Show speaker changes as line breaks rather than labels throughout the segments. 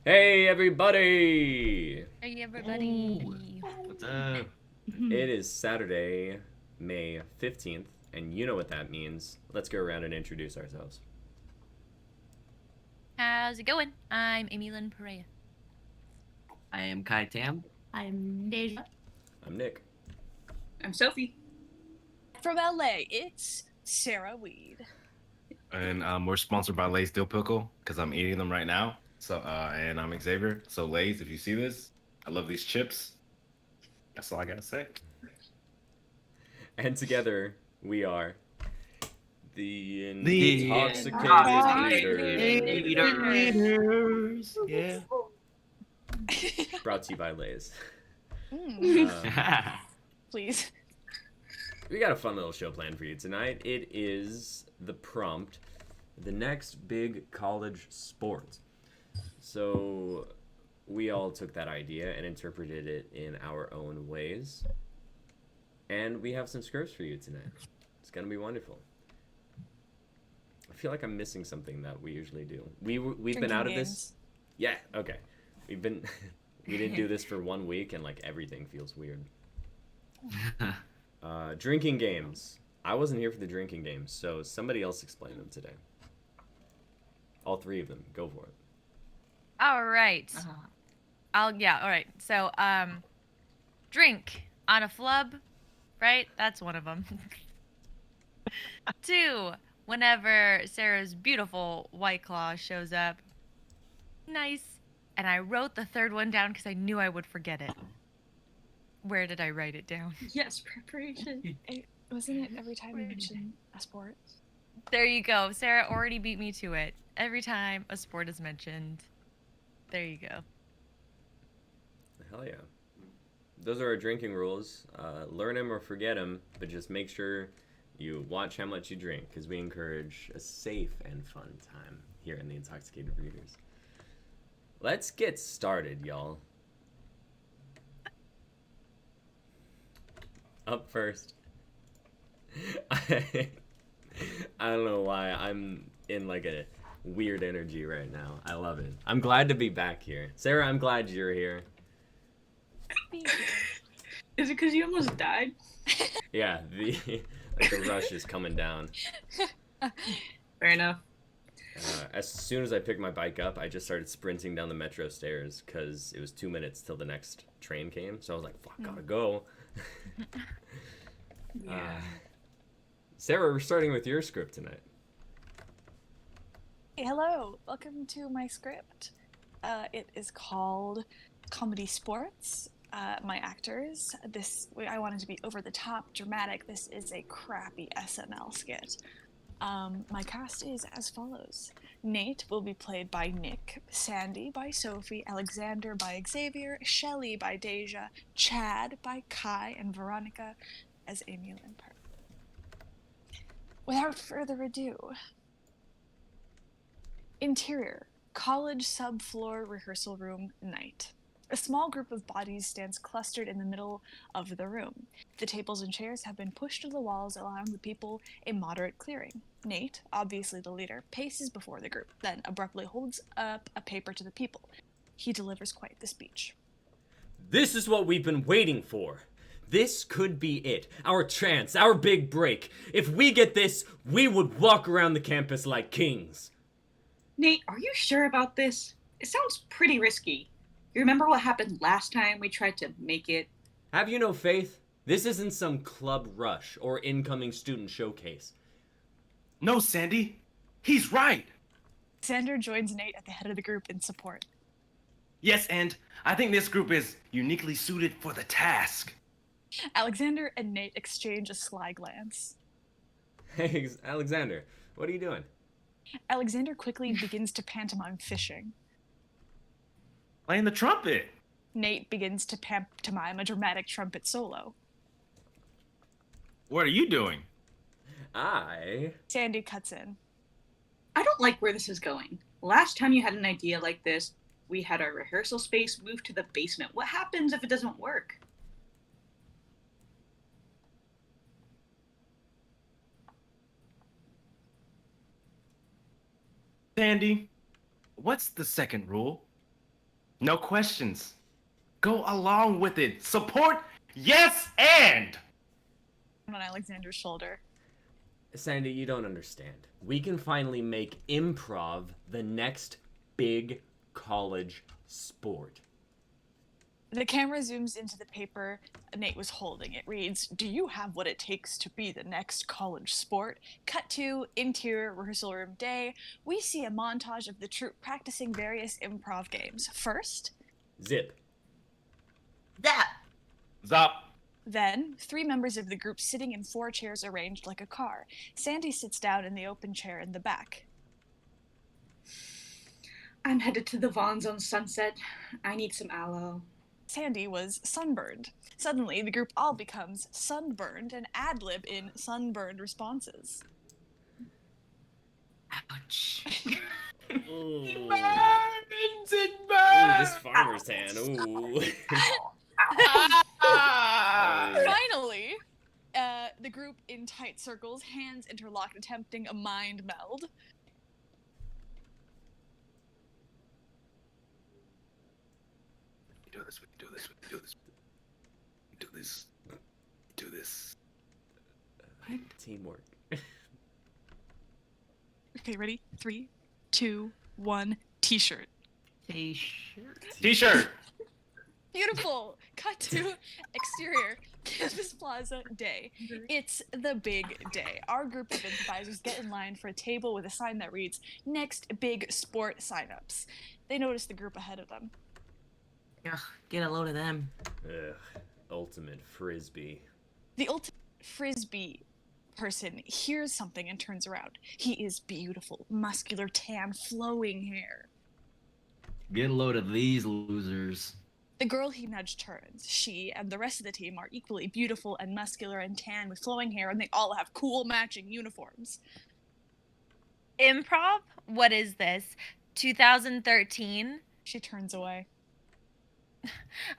Hey everybody!
Hey
Ooh,
everybody.
what's up?
It is Saturday, May 15th, and you know what that means. Let's go around and introduce ourselves.
How's it going? I'm Amy Lynn Perea.
I am Kai Tam.
I'm Deja.
I'm Nick.
I'm Sophie.
From LA, it's Sarah Weed.
And we're sponsored by Lay's Dill Pickle because I'm eating them right now. So, and I'm Xavier. So, Lay's, if you see this, I love these chips. That's all I gotta say.
And together, we are the
Intoxicated
Intoxicated
Leaders. Yeah.
Brought to you by Lay's.
Please.
We got a fun little show planned for you tonight. It is the prompt, the next big college sport. So we all took that idea and interpreted it in our own ways. And we have some scripts for you tonight. It's going to be wonderful. I feel like I'm missing something that we usually do. We've been out of this. Yeah, okay. We've been we didn't do this for 1 week and like everything feels weird. Drinking games. I wasn't here for the drinking games, so somebody else explain them today. All three of them. Go for it.
All right. All right. So, drink on a flub, right? That's one of them. 2, whenever Sarah's beautiful White Claw shows up. Nice. And I wrote the third one down because I knew I would forget it. Where did I write it down?
Yes, preparation.
Wasn't it every time you mention a sport?
There you go. Sarah already beat me to it. Every time a sport is mentioned. There you go.
Hell yeah. Those are our drinking rules. Learn them or forget them, but just make sure you watch how much you drink, because we encourage a safe and fun time here in the Intoxicated Breeders. Let's get started, y'all. Up first. I don't know why I'm in like a weird energy right now. I love it. I'm glad to be back here. Sarah, I'm glad you're here.
Is it because you almost died?
Yeah, the rush is coming down.
Fair enough.
As soon as I picked my bike up, I just started sprinting down the metro stairs because it was 2 minutes till the next train came. So I was like, fuck, gotta go.
Yeah.
Sarah, we're starting with your script tonight.
Hey, hello, welcome to my script. It is called Comedy Sports. My actors, I wanted to be over the top, dramatic. This is a crappy SNL skit. My cast is as follows. Nate will be played by Nick, Sandy by Sophie, Alexander by Xavier, Shelley by Deja, Chad by Kai, and Veronica as Amy Lynn Park. Without further ado, interior, college subfloor rehearsal room night. A small group of bodies stands clustered in the middle of the room. The tables and chairs have been pushed to the walls, allowing the people a moderate clearing. Nate, obviously the leader, paces before the group, then abruptly holds up a paper to the people. He delivers quite the speech.
This is what we've been waiting for. This could be it. Our chance, our big break. If we get this, we would walk around the campus like kings.
Nate, are you sure about this? It sounds pretty risky. You remember what happened last time we tried to make it?
Have you no faith? This isn't some club rush or incoming student showcase.
No, Sandy. He's right.
Xander joins Nate at the head of the group in support.
Yes, and I think this group is uniquely suited for the task.
Alexander and Nate exchange a sly glance.
Hey, Alexander, what are you doing?
Alexander quickly begins to pantomime fishing.
Playing the trumpet.
Nate begins to pantomime a dramatic trumpet solo.
What are you doing?
Sandy cuts in.
I don't like where this is going. Last time you had an idea like this, we had our rehearsal space moved to the basement. What happens if it doesn't work?
Sandy, what's the second rule? No questions. Go along with it. Support, yes, and.
On Alexander's shoulder.
Sandy, you don't understand. We can finally make improv the next big college sport.
The camera zooms into the paper Nate was holding. It reads, "Do you have what it takes to be the next college sport?" Cut to interior rehearsal room day. We see a montage of the troupe practicing various improv games. First,
Zip.
That.
Zop.
then, 3 members of the group sitting in 4 chairs arranged like a car. Sandy sits down in the open chair in the back.
I'm headed to the Vons on Sunset. I need some aloe.
Sandy was sunburned. Suddenly, the group all becomes sunburned and ad-lib in sunburned responses.
Ouch.
Ooh.
Burns, it
Ooh,
burns.
this farmer's hand. Ooh.
Finally, the group in tight circles, hands interlocked, attempting a mind meld.
We do this. We do this. We do this. We do this. We do this.
Teamwork.
Okay, ready? 3, 2, 1. T-shirt.
T-shirt.
T-shirt.
Beautiful. Cut to exterior campus plaza day. It's the big day. Our group of improvisers get in line for a table with a sign that reads, "Next big sport signups." They notice the group ahead of them.
Ugh, get a load of them.
Ugh. Ultimate frisbee.
The ultimate frisbee person hears something and turns around. He is beautiful, muscular, tan, flowing hair.
Get a load of these losers.
The girl he nudged turns. She and the rest of the team are equally beautiful and muscular and tan with flowing hair, and they all have cool matching uniforms.
Improv? What is this? 2013?
She turns away.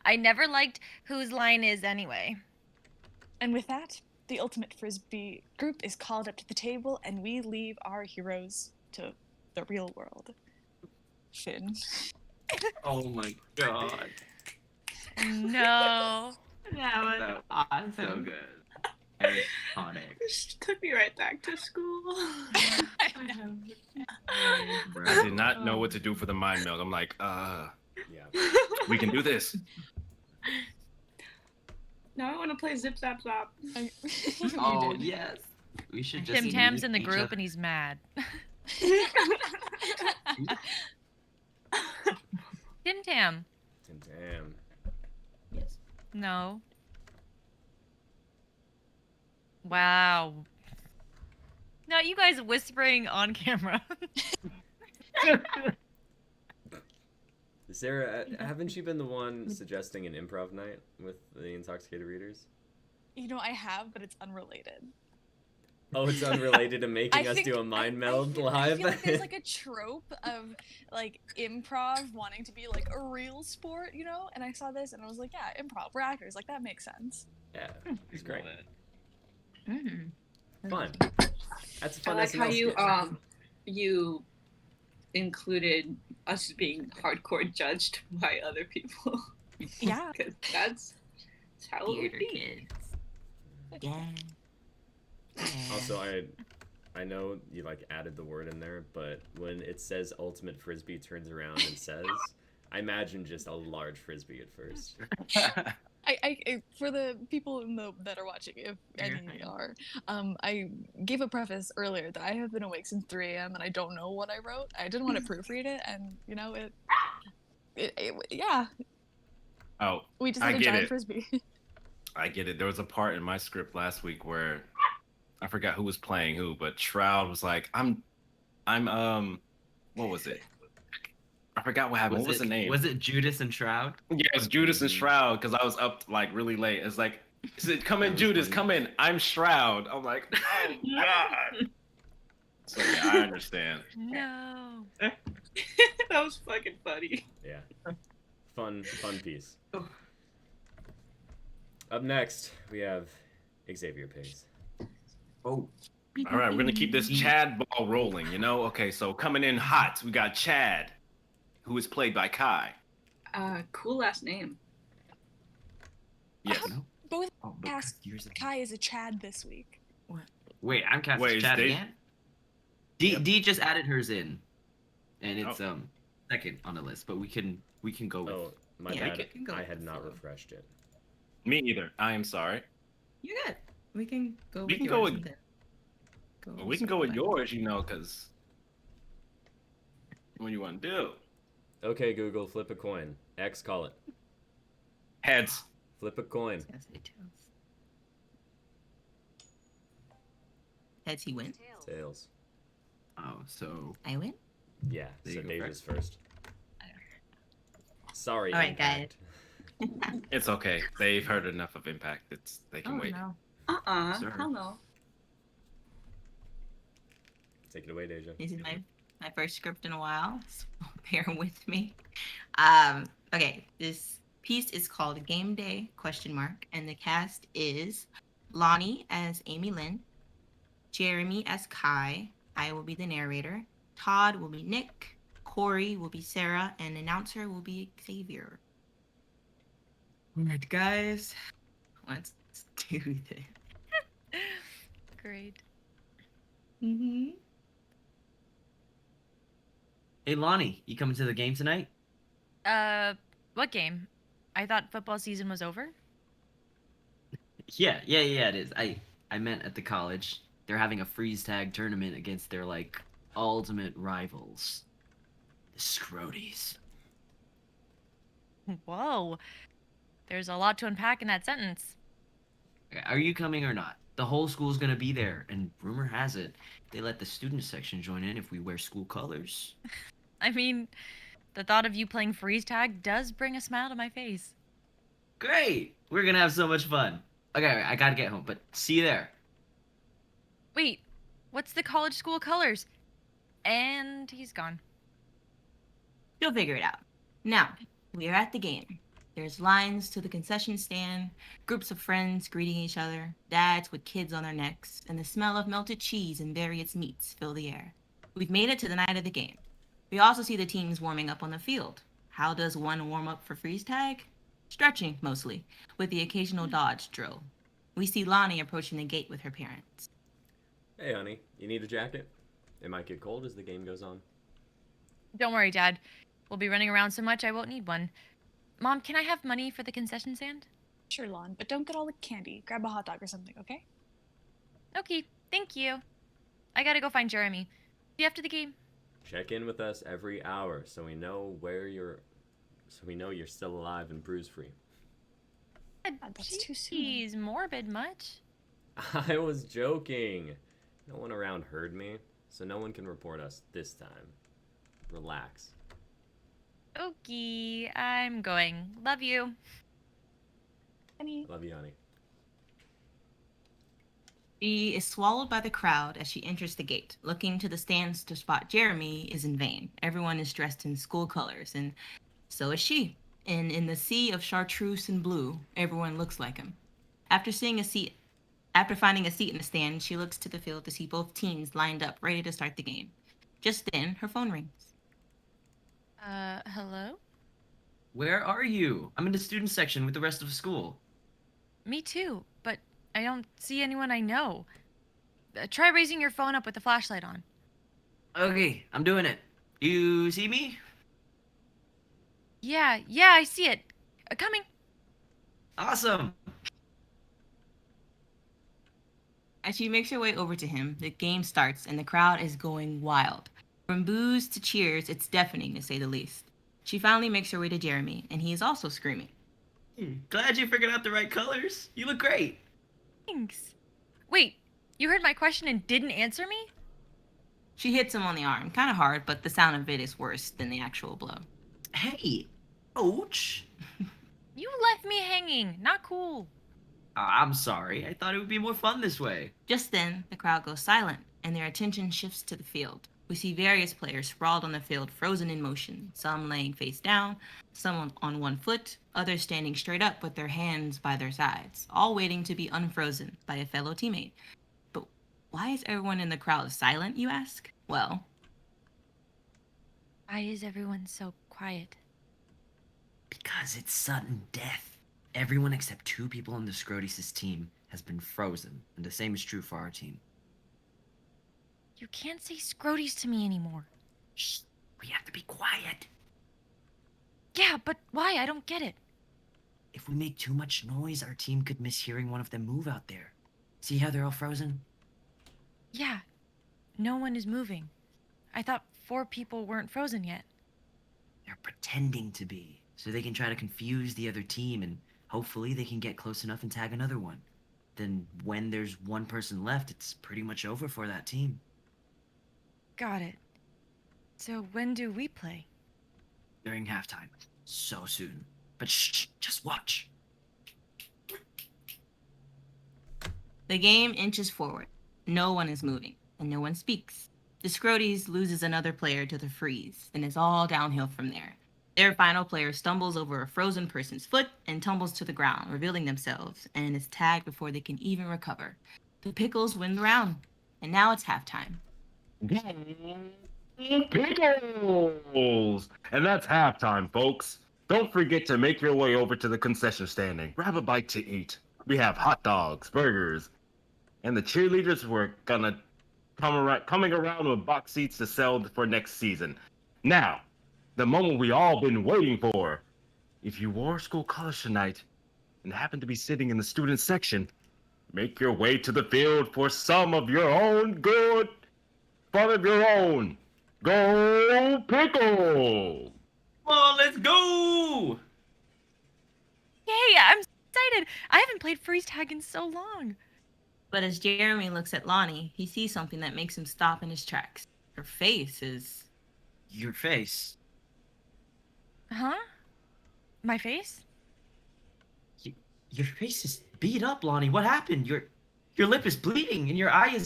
I never liked whose line is anyway.
And with that, the ultimate frisbee group is called up to the table, and we leave our heroes to the real world. Finn.
Oh my god.
No.
That was awesome. So good. Iconic.
This took me right back to school.
I did not know what to do for the mind meld. I'm like,
Yeah.
we can do this.
Now I want to play Zip Zap Zop.
You
Oh
did.
yes. We should just.
Tim Tam's
meet
in the
each
group
other.
and he's mad. Tim Tam.
Tim Tam.
Yes.
No. Wow. No, you guys whispering on camera.
Sarah, haven't you been the one suggesting an improv night with the Intoxicated readers?
You know, I have, but it's unrelated.
Oh, it's unrelated to making
I
us
think-
do a mind
I
meld
feel-
live?
I feel like there's like a trope of like improv wanting to be like a real sport, you know? And I saw this and I was like, yeah, improv, we're actors, like that makes sense.
Yeah, it's great.
Mm-hmm.
Fun. That's a
I
fun
like how
SNL
you
skit.
you included us being hardcore judged by other people.
Yeah.
Because that's how it would
Theater
be.
kids. Yeah.
Also, I know you like added the word in there, but when it says ultimate frisbee turns around and says, I imagine just a large frisbee at first.
I for the people that are watching, if any are, I gave a preface earlier that I have been awake since 3 a.m. and I don't know what I wrote. I didn't want to proofread it, and you know yeah,
Oh,
we just
I
had a
get
giant
it.
frisbee.
I get it. There was a part in my script last week where I forgot who was playing who, but Shroud was like, I'm what was it? I forgot what happened. What was the name?
Was it Judas and Shroud?
Yeah, it was Judas and Shroud because I was up like really late. It's like, he said, "Come in,
That was
Judas,
funny.
come in. I'm Shroud." I'm like, "Oh God." So yeah, I understand.
No.
That was fucking funny.
Yeah. Fun piece. Up next, we have Xavier Pigs.
Oh.
All right, we're gonna keep this Chad ball rolling. You know, okay. So coming in hot, we got Chad, who is played by Kai.
Cool last name.
Yes.
No.
Both
Oh, but
cast
yours is-
Kai as a Chad this week.
Wait, I'm cast
Wait, is
chat
they-
again. D
Yep.
D just added hers in, and it's
Oh.
second on the list. But we can go with.
Oh, my
Yeah,
bad.
we can go
I
with
had
the
not
flow.
refreshed it.
Me either. I am sorry.
You're good. We can go
We
with
can
yours
go with-
and then go
We can go
circle
with
back.
yours, because what do you want to do?
Okay, Google, flip a coin. X, call it.
Heads.
Flip a coin.
It's gonna say tails. Heads, he wins.
Tails.
Oh, so
I win.
Yeah,
There
so
you go,
Deja's first. Sorry,
All right, guys.
Impact.
It's okay. They've heard enough of Impact. They can
Oh
wait.
no.
Sorry.
Hell no.
Take it away, Deja.
This is my first script in a while, so bear with me. Okay, this piece is called Game Day ? And the cast is Lonnie as Amy Lynn, Jeremy as Kai, I will be the narrator, Todd will be Nick, Corey will be Sarah, and announcer will be Xavier. Alright, guys, let's do this.
Great.
Mm-hmm.
hey Lonnie, you coming to the game tonight?
What game? I thought football season was over.
Yeah, it is. I meant at the college. They're having a freeze tag tournament against their like ultimate rivals, the Scroties.
Whoa. There's a lot to unpack in that sentence.
Are you coming or not? The whole school's gonna be there, and rumor has it they let the student section join in if we wear school colors.
I mean, the thought of you playing freeze tag does bring a smile to my face.
Great! We're gonna have so much fun. Okay, I gotta get home, but see you there.
Wait, what's the college school colors? And he's gone.
You'll figure it out. Now, we are at the game. There's lines to the concession stand, groups of friends greeting each other, dads with kids on their necks, and the smell of melted cheese and various meats fill the air. We've made it to the night of the game. We also see the teams warming up on the field. How does one warm up for freeze tag? Stretching, mostly, with the occasional dodge drill. We see Lonnie approaching the gate with her parents.
Hey, honey, you need a jacket? It might get cold as the game goes on.
Don't worry, Dad. We'll be running around so much I won't need one. Mom, can I have money for the concession stand?
Sure, Lon, but don't get all the candy. Grab a hot dog or something, okay?
Okay, thank you. I gotta go find Jeremy. See you after the game.
Check in with us every hour so we know you're still alive and bruise free.
That's too soon.
He's morbid much.
I was joking. No one around heard me, so no one can report us this time. Relax.
Okay, I'm going. Love you.
Any
Love you, honey.
She is swallowed by the crowd as she enters the gate. Looking to the stands to spot Jeremy is in vain. Everyone is dressed in school colors, and so is she. And in the sea of chartreuse and blue, everyone looks like him. After finding a seat in the stand, she looks to the field to see both teams lined up, ready to start the game. Just then, her phone rings.
Hello?
Where are you? I'm in the student section with the rest of the school.
Me too, but I don't see anyone I know. Try raising your phone up with the flashlight on.
Okay, I'm doing it. You see me?
Yeah, I see it. Coming.
Awesome.
As she makes her way over to him, the game starts and the crowd is going wild. From boos to cheers, it's deafening to say the least. She finally makes her way to Jeremy, and he is also screaming.
Glad you figured out the right colors. You look great.
Thanks. Wait, you heard my question and didn't answer me?
She hits him on the arm, kind of hard, but the sound of it is worse than the actual blow.
Hey, ouch.
You left me hanging. Not cool.
I'm sorry. I thought it would be more fun this way.
Just then, the crowd goes silent, and their attention shifts to the field. We see various players sprawled on the field, frozen in motion, some laying face down, some on one foot, others standing straight up with their hands by their sides, all waiting to be unfrozen by a fellow teammate. But why is everyone in the crowd silent, you ask? Well,
Why is everyone so quiet?
Because it's sudden death. Everyone except 2 people on the Scrotus' team has been frozen, and the same is true for our team.
You can't say Scroties to me anymore.
Shh, we have to be quiet.
Yeah, but why? I don't get it.
If we make too much noise, our team could miss hearing one of them move out there. See how they're all frozen?
Yeah, no one is moving. I thought 4 people weren't frozen yet.
They're pretending to be, so they can try to confuse the other team, and hopefully they can get close enough and tag another one. Then when there's 1 person left, it's pretty much over for that team.
Got it. So when do we play?
During halftime. So soon. But shh, just watch.
The game inches forward. No one is moving, and no one speaks. The Scroties loses another player to the freeze, and it's all downhill from there. Their final player stumbles over a frozen person's foot and tumbles to the ground, revealing themselves, and is tagged before they can even recover. The Pickles win the round, and now it's halftime.
Pickles! And that's halftime, folks. Don't forget to make your way over to the concession standing. Grab a bite to eat. We have hot dogs, burgers, and the cheerleaders were gonna coming around with box seats to sell for next season. Now, the moment we all been waiting for. If you wore school colors tonight and happen to be sitting in the student section, make your way to the field for some of your own good fun of your own. Go Pickle!
Come on, let's go!
Yay, I'm so excited. I haven't played freeze tag in so long.
But as Jeremy looks at Lonnie, he sees something that makes him stop in his tracks. Her face is...
Your face.
Huh? My face?
Your face is beat up, Lonnie. What happened? Your lip is bleeding, and your eye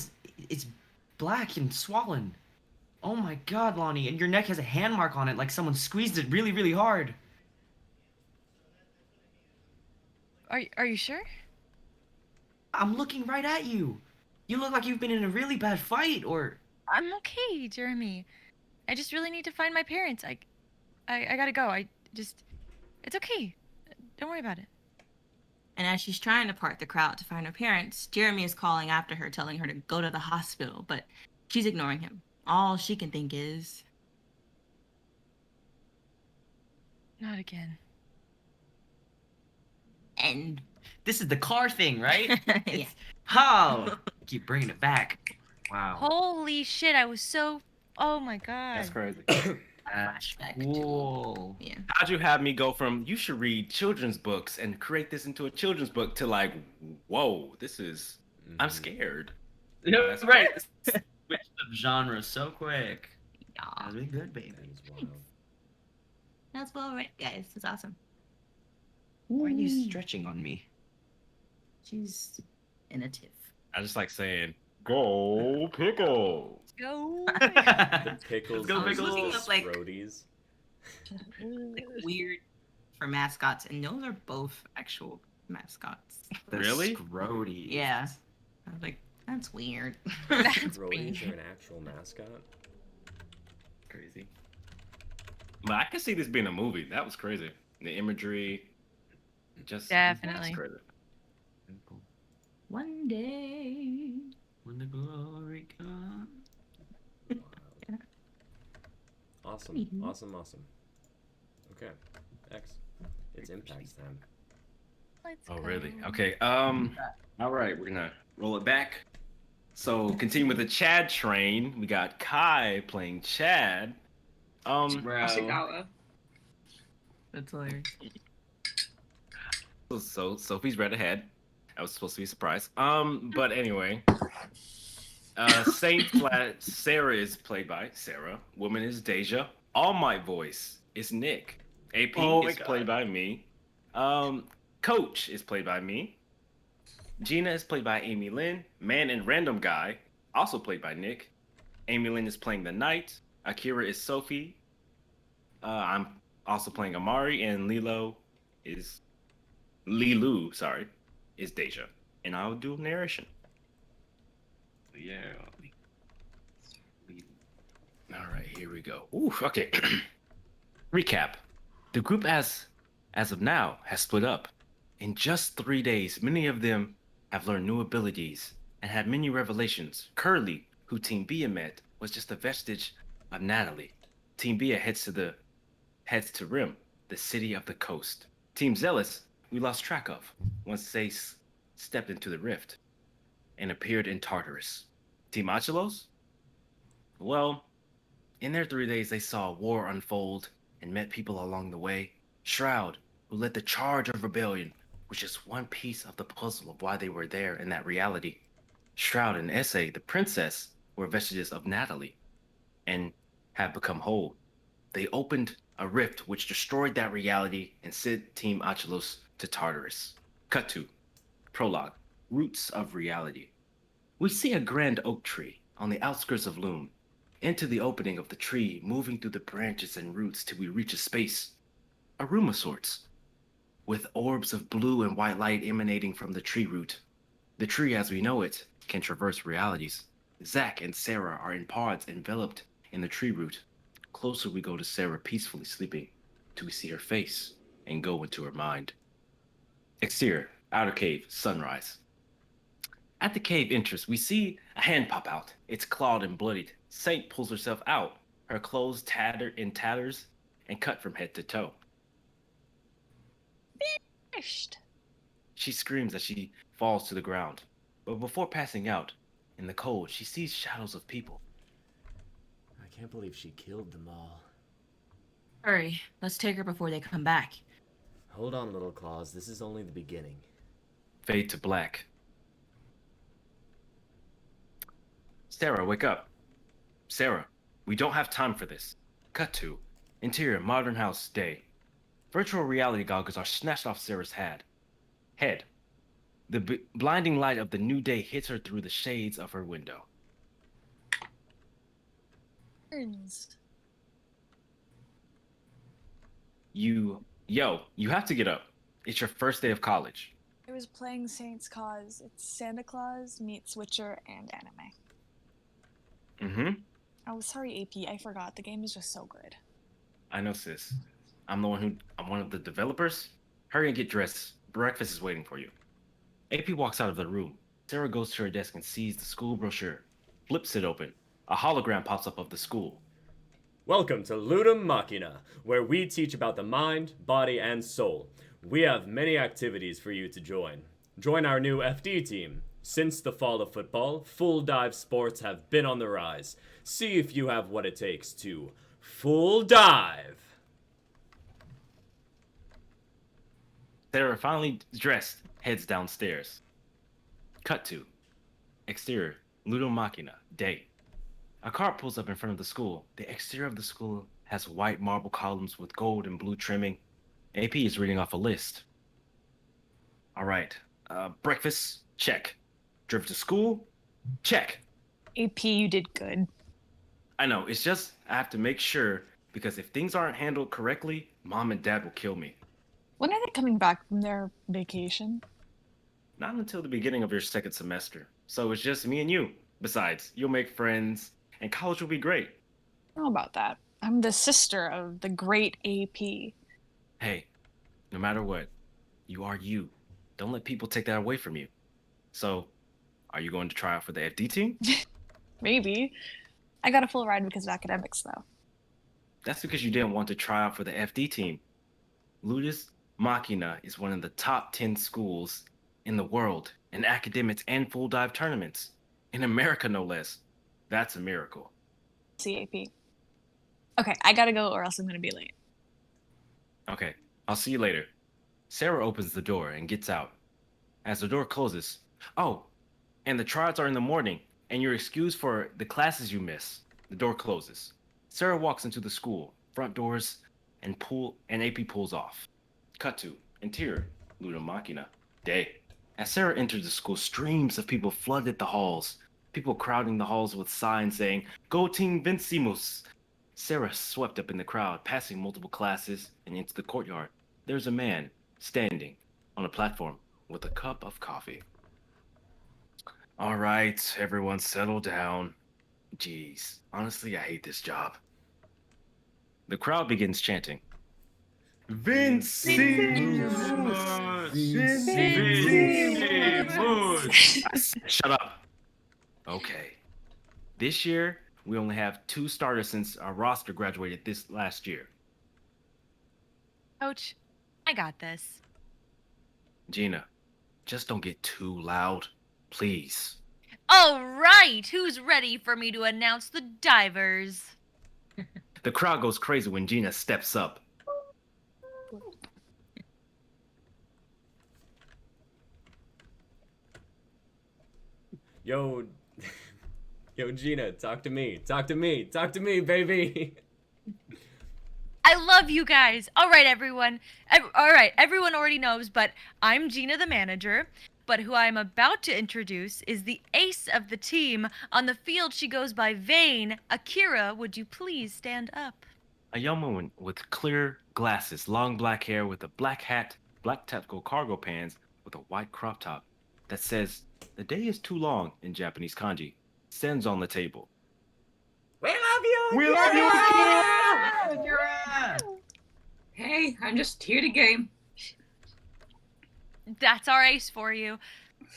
it's black and swollen. Oh my god, Lonnie, and your neck has a hand mark on it like someone squeezed it really, really hard.
Are you sure?
I'm looking right at you. You look like you've been in a really bad fight, or...
I'm okay, Jeremy. I just really need to find my parents. I gotta go. It's okay. Don't worry about it.
And as she's trying to part the crowd to find her parents, Jeremy is calling after her, telling her to go to the hospital, but she's ignoring him. All she can think is...
Not again.
End.
This is the car thing, right?
Yeah.
It's... Oh! Keep bringing it back. Wow.
Holy shit, I was so... Oh my god.
That's crazy.
That's
Flashback
cool.
Yeah.
How'd you have me go from you should read children's books and create this into a children's book to like, whoa, this is I'm scared.
No,
That's
right. Switched of genre so quick.
Yeah.
That's been good, baby.
That is wild.
That's well right, guys. It's awesome.
Why are you stretching on me?
She's in a tiff.
I just like saying, go Pickle.
Go.
The pickles
Let's go,
versus
Pickles.
Looking
the
up, like-
Scroties.
Like weird for mascots, and those are both actual mascots.
The
Really?
Scroties.
Yeah. I was like, that's weird.
That's
Scroties
weird.
are an actual mascot.
Crazy. But I could see this being a movie. That was crazy. The imagery, just
Definitely.
it's crazy.
One day.
When the glory comes.
Awesome,
Mhm.
awesome, awesome. Okay, X. It's Impact's time.
Let's
Oh,
go.
really? Okay. All right, we're gonna roll it back. So, continue with the Chad train. We got Kai playing Chad.
Bro.
Asagawa.
That's hilarious.
So Sophie's read ahead. I was supposed to be surprised. But anyway, Sarah is played by Sarah. Woman is Deja. All Might voice is Nick. AP
Oh my
is
God.
played by me. Coach is played by me. Gina is played by Amy Lynn. Man and Random Guy, also played by Nick. Amy Lynn is playing the Knight. Akira is Sophie. I'm also playing Amari, and Lilu, is Deja. And I'll do narration.
Yeah.
All right, here we go. Ooh, okay. Recap. The group has as of now, has split up. In just 3 days, many of them have learned new abilities and had many revelations. Curly, who Team Bia met, was just a vestige of Natalie. Team Bia heads to Rim, the city of the coast. Team Zealous, we lost track of once they stepped into the rift and appeared in Tartarus. Team Achelos? Well, in their 3 days, they saw a war unfold and met people along the way. Shroud, who led the charge of rebellion, was just one piece of the puzzle of why they were there in that reality. Shroud and Essay, the princess, were vestiges of Natalie and have become whole. They opened a rift which destroyed that reality and sent Team Achelos to Tartarus. Cut to Prologue, Roots of Reality. We see a grand oak tree on the outskirts of Loom. Into the opening of the tree, moving through the branches and roots till we reach a space, a room of sorts, with orbs of blue and white light emanating from the tree root. The tree as we know it can traverse realities. Zach and Sarah are in pods enveloped in the tree root. Closer we go to Sarah peacefully sleeping, till we see her face and go into her mind. Exterior, outer cave, sunrise. At the cave entrance, we see a hand pop out. It's clawed and bloodied. Saint pulls herself out, her clothes tattered in tatters and cut from head to toe.
Finished.
She screams as she falls to the ground. But before passing out, in the cold, she sees shadows of people.
I can't believe she killed them all.
Hurry, let's take her before they come back.
Hold on, Little Claus. This is only the beginning.
Fade to black. Sarah, wake up. Sarah, we don't have time for this. Cut to interior modern house day. Virtual reality goggles are snatched off Sarah's head. The blinding light of the new day hits her through the shades of her window.
Burns.
You have to get up. It's your first day of college.
I was playing Saint's Cause. It's Santa Claus meets Witcher and anime.
Mm-hmm.
Oh, sorry, AP. I forgot. The game is just so good.
I know, sis. I'm one of the developers. Hurry and get dressed. Breakfast is waiting for you. AP walks out of the room. Sarah goes to her desk and sees the school brochure. Flips it open. A hologram pops up of the school.
Welcome to Ludum Machina, where we teach about the mind, body, and soul. We have many activities for you to join. Join our new FD team. Since the fall of football, full dive sports have been on the rise. See if you have what it takes to full dive.
Sarah, finally dressed, heads downstairs. Cut to exterior, Ludum Machina, day. A car pulls up in front of the school. The exterior of the school has white marble columns with gold and blue trimming. AP is reading off a list. All right. Breakfast, check. Driven to school, check.
AP, you did good.
I know, it's just I have to make sure because if things aren't handled correctly, mom and dad will kill me.
When are they coming back from their vacation?
Not until the beginning of your second semester. So it's just me and you. Besides, you'll make friends, and college will be great.
I don't know about that. I'm the sister of the great AP.
Hey, no matter what, you are you. Don't let people take that away from you. So, are you going to try out for the FD team?
Maybe. I got a full ride because of academics, though.
That's because you didn't want to try out for the FD team. Ludus Machina is one of the top 10 schools in the world in academics and full dive tournaments. In America, no less. That's a miracle.
CAP. Okay, I gotta go or else I'm gonna be late.
Okay, I'll see you later. Sarah opens the door and gets out. As the door closes, oh, and the tryouts are in the morning, and you're excused for the classes you miss. The door closes. Sarah walks into the school, front doors, and AP pulls off. Cut to interior, Ludum Machina, day. As Sarah enters the school, streams of people flooded the halls. People crowding the halls with signs saying, "Go Team Vincimus." Sarah swept up in the crowd, passing multiple classes and into the courtyard. There's a man standing on a platform with a cup of coffee. All right, everyone settle down. Jeez, honestly, I hate this job. The crowd begins chanting. Shut up. Okay. This year, we only have 2 starters since our roster graduated this last year.
Coach, I got this.
Gina, just don't get too loud, please.
All right, who's ready for me to announce the divers?
The crowd goes crazy when Gina steps up.
Yo, yo, Gina, talk to me. Talk to me. Talk to me, baby.
I love you guys. All right, everyone. All right, everyone already knows, but I'm Gina the manager. But who I'm about to introduce is the ace of the team. On the field, she goes by Vane. Akira, would you please stand up?
A young woman with clear glasses, long black hair with a black hat, black tactical cargo pants with a white crop top that says, "The day is too long" in Japanese kanji, stands on the table.
We love you.
We love you,
Hey, I'm just here to game.
That's our ace for you.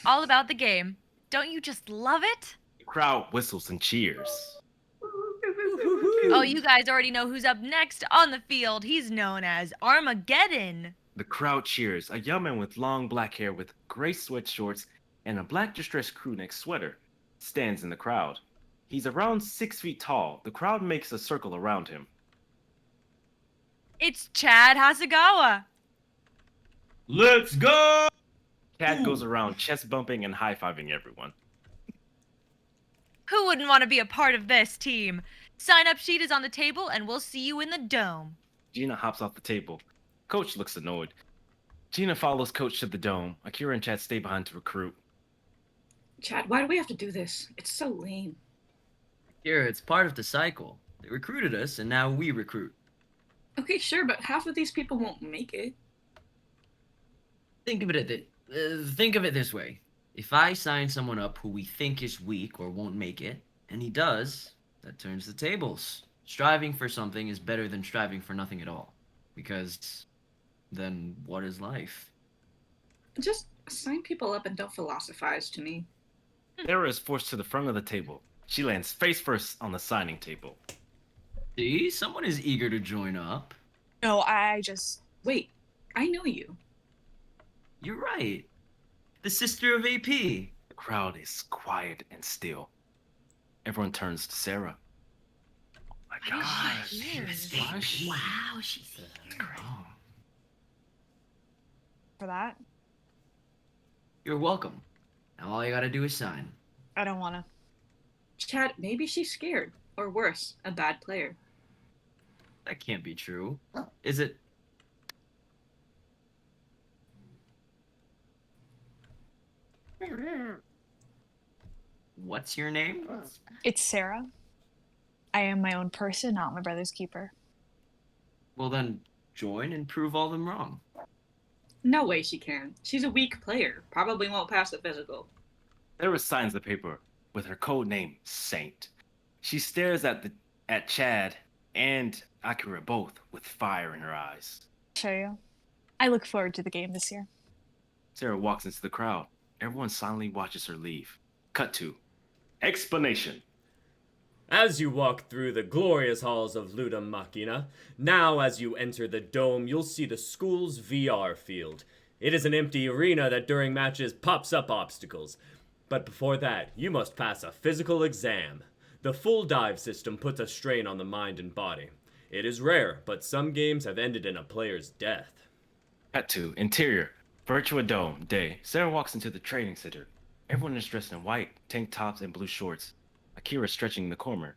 All about the game. Don't you just love it?
The crowd whistles and cheers.
Oh, you guys already know who's up next on the field. He's known as Armageddon.
The crowd cheers. A young man with long black hair with gray sweatshorts and a black distressed crewneck sweater stands in the crowd. He's around 6 feet tall. The crowd makes a circle around him.
It's Chad Hasegawa.
Let's go!
Cat goes around chest bumping and high-fiving everyone.
Who wouldn't want to be a part of this team? Sign up sheet is on the table and we'll see you in the dome.
Gina hops off the table. Coach looks annoyed. Gina follows Coach to the dome. Akira and Chad stay behind to recruit.
Chad, why do we have to do this? It's so lame.
Here, it's part of the cycle. They recruited us, and now we recruit.
Okay, sure, but half of these people won't make it.
Think of it this way. If I sign someone up who we think is weak or won't make it, and he does, that turns the tables. Striving for something is better than striving for nothing at all. Because then what is life?
Just sign people up and don't philosophize to me.
Sarah is forced to the front of the table. She lands face first on the signing table.
See, someone is eager to join up.
No, I just.
Wait, I know you.
You're right. The sister of AP.
The crowd is quiet and still. Everyone turns to Sarah. Oh my gosh.
Wow, she's here. Oh.
For that,
You're welcome. Now all you gotta do is sign.
I don't want to.
Chad, maybe she's scared. Or worse, a bad player.
That can't be true. Is it? What's your name?
It's Sarah. I am my own person, not my brother's keeper.
Well then, join and prove all them wrong.
No way she can. She's a weak player. Probably won't pass the physical.
Sarah signs the paper with her code name, Saint. She stares at Chad and Akira both with fire in her eyes.
Show you. I look forward to the game this year.
Sarah walks into the crowd. Everyone silently watches her leave. Cut to explanation.
As you walk through the glorious halls of Ludum Machina, now as you enter the dome, you'll see the school's VR field. It is an empty arena that during matches pops up obstacles. But before that, you must pass a physical exam. The full dive system puts a strain on the mind and body. It is rare, but some games have ended in a player's death.
Cut to interior. Virtua Dome day. Sarah walks into the training center. Everyone is dressed in white, tank tops, and blue shorts. Akira stretching the corner.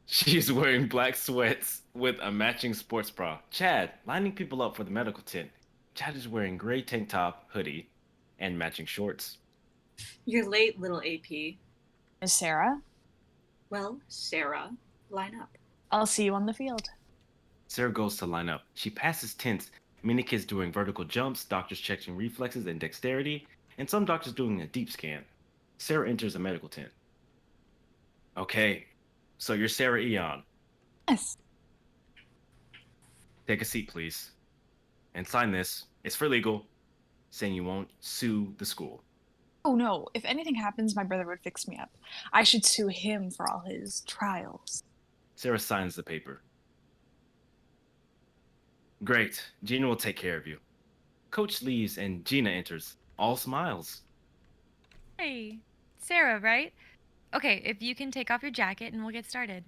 She's wearing black sweats with a matching sports bra. Chad lining people up for the medical tent. Chad is wearing gray tank top, hoodie, and matching shorts.
You're late, little AP.
Miss Sarah,
Well, Sarah, line up.
I'll see you on the field.
Sarah goes to line up. She passes tents. Many kids doing vertical jumps, doctors checking reflexes and dexterity, and some doctors doing a deep scan. Sarah enters a medical tent. Okay, so you're Sarah Eon.
Yes.
Take a seat, please. And sign this. It's for legal, saying you won't sue the school.
Oh no, if anything happens, my brother would fix me up. I should sue him for all his trials.
Sarah signs the paper. Great. Gina will take care of you. Coach leaves and Gina enters, all smiles.
Hey, Sarah, right? Okay, if you can take off your jacket and we'll get started.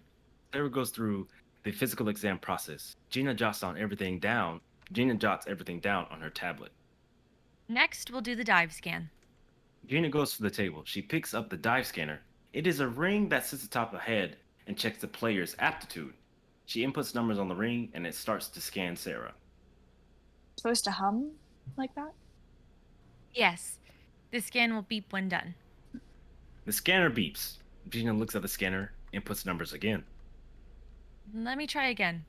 Sarah goes through the physical exam process. Gina jots everything down on her tablet.
Next, we'll do the dive scan.
Gina goes to the table. She picks up the dive scanner. It is a ring that sits atop the head and checks the player's aptitude. She inputs numbers on the ring and it starts to scan Sarah.
Supposed to hum like that?
Yes, the scan will beep when done.
The scanner beeps. Gina looks at the scanner, inputs numbers again.
Let me try again.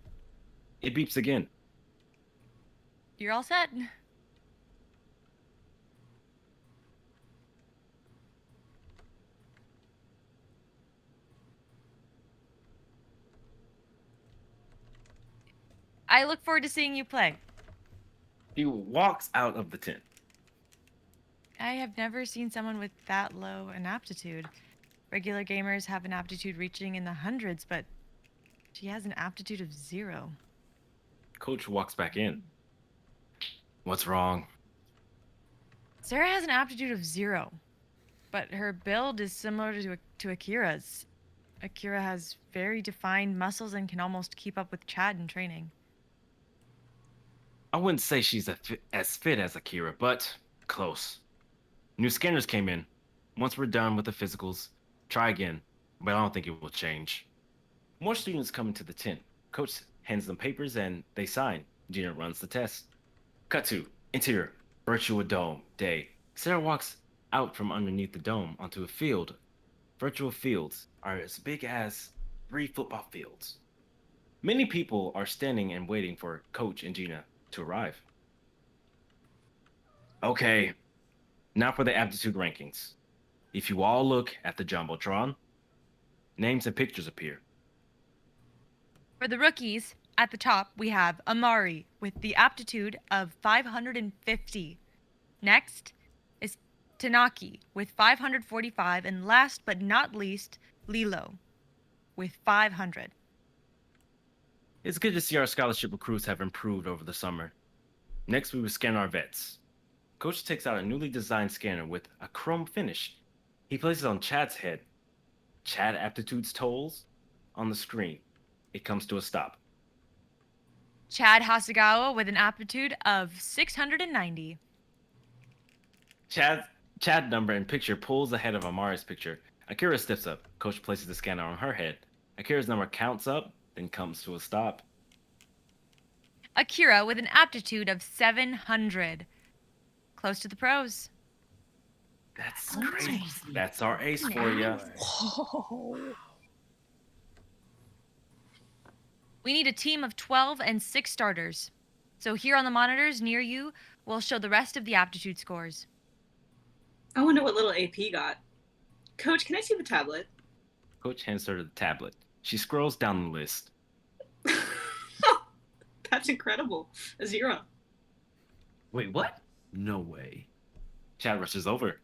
It beeps again.
You're all set. I look forward to seeing you play.
She walks out of the tent.
I have never seen someone with that low an aptitude. Regular gamers have an aptitude reaching in the hundreds, but she has an aptitude of 0.
Coach walks back in. What's wrong?
Sarah has an aptitude of 0, but her build is similar to Akira's. Akira has very defined muscles and can almost keep up with Chad in training.
I wouldn't say she's as fit as Akira, but close. New scanners came in. Once we're done with the physicals, try again, but I don't think it will change. More students come into the tent. Coach hands them papers and they sign. Gina runs the test. Cut to interior, virtual dome, day. Sarah walks out from underneath the dome onto a field. Virtual fields are as big as 3 football fields. Many people are standing and waiting for Coach and Gina to arrive. Okay, now for the aptitude rankings. If you all look at the Jumbotron, names and pictures appear.
For the rookies, at the top we have Amari with the aptitude of 550. Next is Tanaki with 545, and last but not least, Lilo with 500.
It's good to see our scholarship recruits have improved over the summer. Next, we will scan our vets. Coach takes out a newly designed scanner with a chrome finish. He places it on Chad's head. Chad aptitudes tolls on the screen. It comes to a stop.
Chad Hasagawa with an aptitude of 690.
Chad number and picture pulls ahead of Amari's picture. Akira steps up. Coach places the scanner on her head. Akira's number counts up, then comes to a stop.
Akira with an aptitude of 700. Close to the pros.
That's
Oh,
crazy.
nice.
That's our ace for you.
Whoa.
We need a team of 12 and 6 starters. So here on the monitors near you, we'll show the rest of the aptitude scores.
I wonder what little AP got. Coach, can I see the tablet?
Coach hands her the tablet. She scrolls down the list.
That's incredible. A 0.
Wait, what? No way.
Chad rushes over.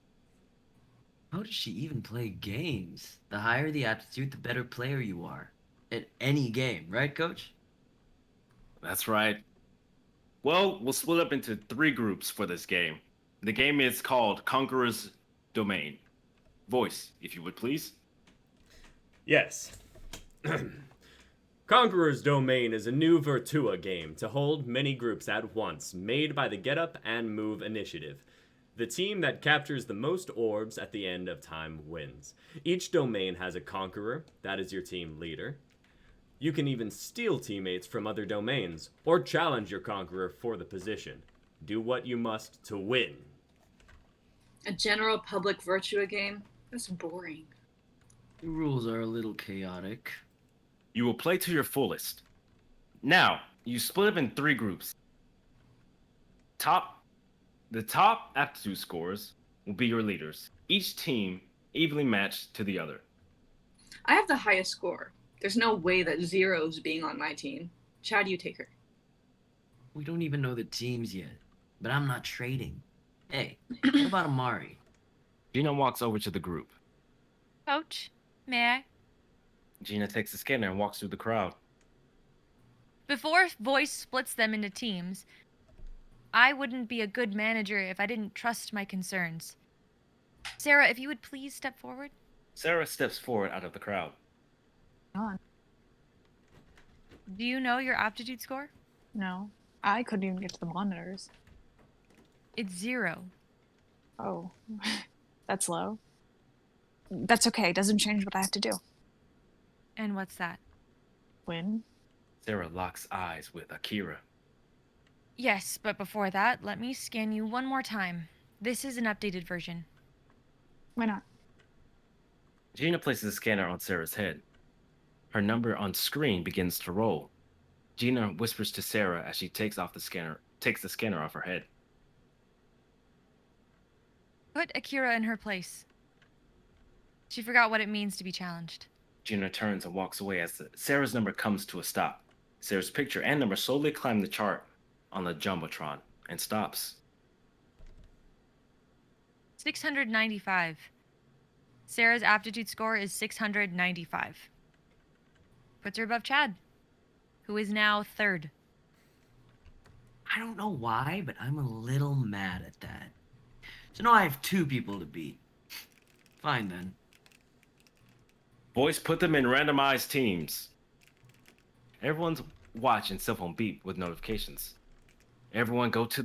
How does she even play games? The higher the aptitude, the better player you are. At any game, right, Coach?
That's right. Well, we'll split up into 3 groups for this game. The game is called Conqueror's Domain. Voice, if you would please.
Yes. Conqueror's Domain is a new Virtua game to hold many groups at once, made by the Get Up and Move initiative. The team that captures the most orbs at the end of time wins. Each domain has a conqueror, that is your team leader. You can even steal teammates from other domains, or challenge your conqueror for the position. Do what you must to win.
A general public Virtua game? That's boring.
The rules are a little chaotic.
You will play to your fullest. Now, you split up in 3 groups. The top aptitude scores will be your leaders. Each team evenly matched to the other.
I have the highest score. There's no way that 0's being on my team. Chad, you take her.
We don't even know the teams yet. But I'm not trading. Hey, what about Amari?
Gina walks over to the group.
Coach, may I?
Gina takes the scanner and walks through the crowd.
Before voice splits them into teams, I wouldn't be a good manager if I didn't trust my concerns. Sarah, if you would please step forward.
Sarah steps forward out of the crowd.
On.
Do you know your aptitude score?
No, I couldn't even get to the monitors.
It's 0.
Oh, that's low. That's okay. Doesn't change what I have to do.
And what's that?
Win.
Sarah locks eyes with Akira.
Yes, but before that, let me scan you one more time. This is an updated version.
Why not?
Gina places the scanner on Sarah's head. Her number on screen begins to roll. Gina whispers to Sarah as she takes the scanner off her head.
Put Akira in her place. She forgot what it means to be challenged.
Gina turns and walks away as Sarah's number comes to a stop. Sarah's picture and number slowly climb the chart on the Jumbotron and stops.
695. Sarah's aptitude score is 695. Puts her above Chad, who is now 3rd.
I don't know why, but I'm a little mad at that. So now I have 2 people to beat. Fine then.
Voice put them in randomized teams. Everyone's watch and cell phone beep with notifications. Everyone go to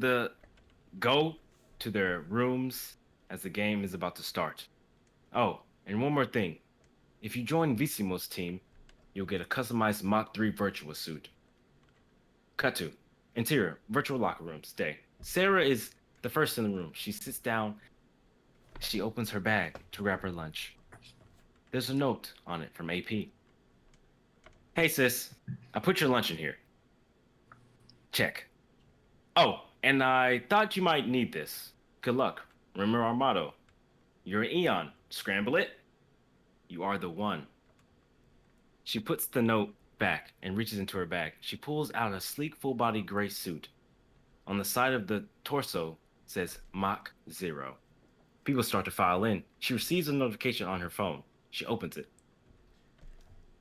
their rooms as the game is about to start. Oh, and one more thing. If you join Visimo's team, you'll get a customized Mach 3 virtual suit. Cut to interior, virtual locker rooms, day. Sarah is the first in the room. She sits down. She opens her bag to grab her lunch. There's a note on it from AP. Hey sis, I put your lunch in here. Check. Oh, and I thought you might need this. Good luck. Remember our motto. You're an Eon. Scramble it. You are the one. She puts the note back and reaches into her bag. She pulls out a sleek full-body gray suit. On the side of the torso says Mach 0. People start to file in. She receives a notification on her phone. She opens it.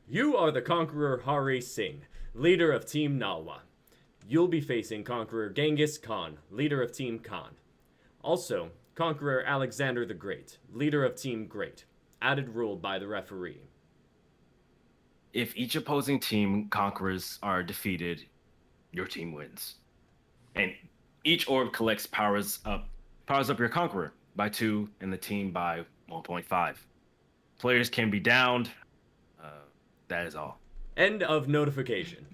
You are the Conqueror Hari Singh, leader of Team Nalwa. You'll be facing Conqueror Genghis Khan, leader of Team Khan. Also, Conqueror Alexander the Great, leader of Team Great. Added rule by the referee.
If each opposing team conquerors are defeated, your team wins. And each orb collects powers up your conqueror by 2 and the team by 1.5. Players can be downed. That is all.
End of notification.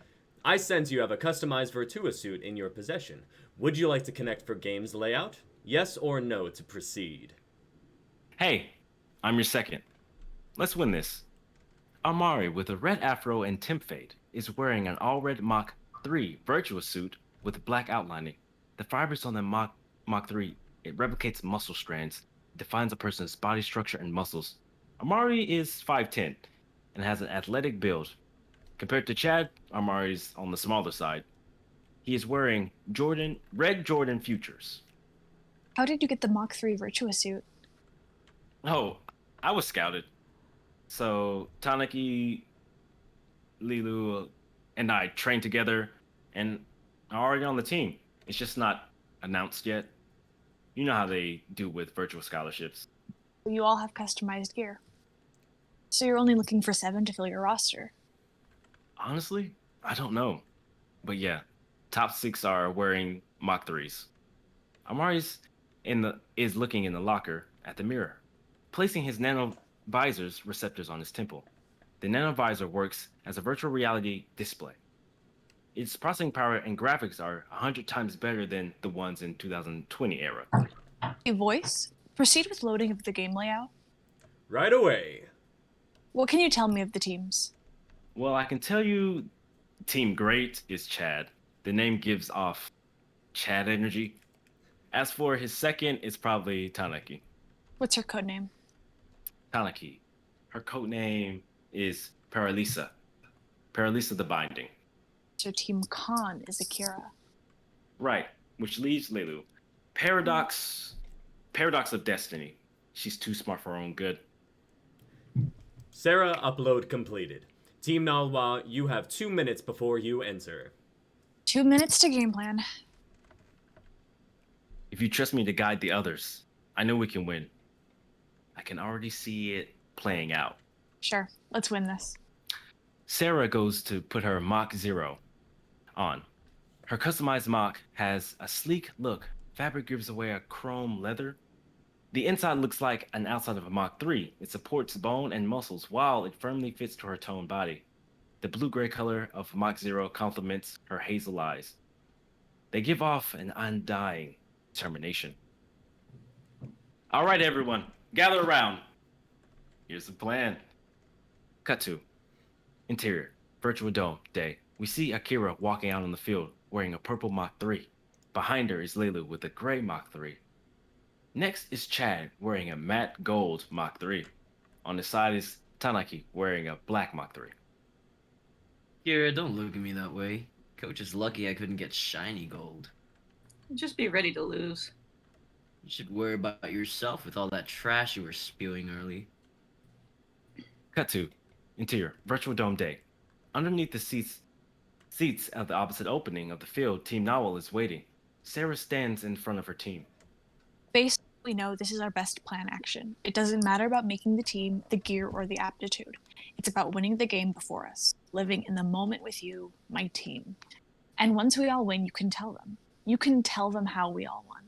I sense you have a customized Virtua suit in your possession. Would you like to connect for games layout? Yes or no to proceed?
Hey, I'm your second. Let's win this. Amari, with a red afro and temp fade, is wearing an all-red Mach 3 Virtua suit with black outlining. The fibers on the Mach 3, it replicates muscle strands, defines a person's body structure and muscles. Amari is 5'10", and has an athletic build. Compared to Chad, Amari's on the smaller side. He is wearing red Jordan Futures.
How did you get the Mach 3 Virtua suit?
Oh, I was scouted. So Tanaki, Lilu, and I trained together and are already on the team. It's just not announced yet. You know how they do with virtual scholarships.
You all have customized gear. So you're only looking for 7 to fill your roster.
Honestly, I don't know. But yeah, top 6 are wearing Mach 3s. Amari's is looking in the locker at the mirror, placing his nano visor's receptors on his temple. The nano visor works as a virtual reality display. Its processing power and graphics are 100 times better than the ones in 2020 era.
A voice? Proceed with loading of the game layout.
Right away.
What can you tell me of the teams?
Well, I can tell you Team Great is Chad. The name gives off Chad energy. As for his second, it's probably Tanaki.
What's her code name?
Tanaki. Her code name is Paralisa. Paralisa the Binding.
So Team Khan is Akira.
Right, which leaves Lelu. Paradox of destiny. She's too smart for her own good.
Sarah, upload completed. Team Nalwa, you have 2 minutes before you enter.
2 minutes to game plan.
If you trust me to guide the others, I know we can win. I can already see it playing out.
Sure, let's win this.
Sarah goes to put her Mach 0 on. Her customized Mach has a sleek look. Fabric gives away a chrome leather. The inside looks like an outside of a Mach 3. It supports bone and muscles while it firmly fits to her toned body. The blue-gray color of Mach 0 complements her hazel eyes. They give off an undying determination. All right, everyone, gather around. Here's the plan. Cut to interior, virtual dome day. We see Akira walking out on the field wearing a purple Mach 3. Behind her is Lelu with a gray Mach 3. Next is Chad wearing a matte gold Mach 3. On the side is Tanaki wearing a black Mach 3.
Kira, don't look at me that way. Coach is lucky I couldn't get shiny gold.
Just be ready to lose.
You should worry about yourself with all that trash you were spewing early.
Cut to interior, virtual dome day. Underneath the seats at the opposite opening of the field, Team Nawal is waiting. Sarah stands in front of her team.
Based on what we know, this is our best plan action. It doesn't matter about making the team, the gear, or the aptitude. It's about winning the game before us, living in the moment with you, my team. And once we all win, you can tell them. You can tell them how we all won.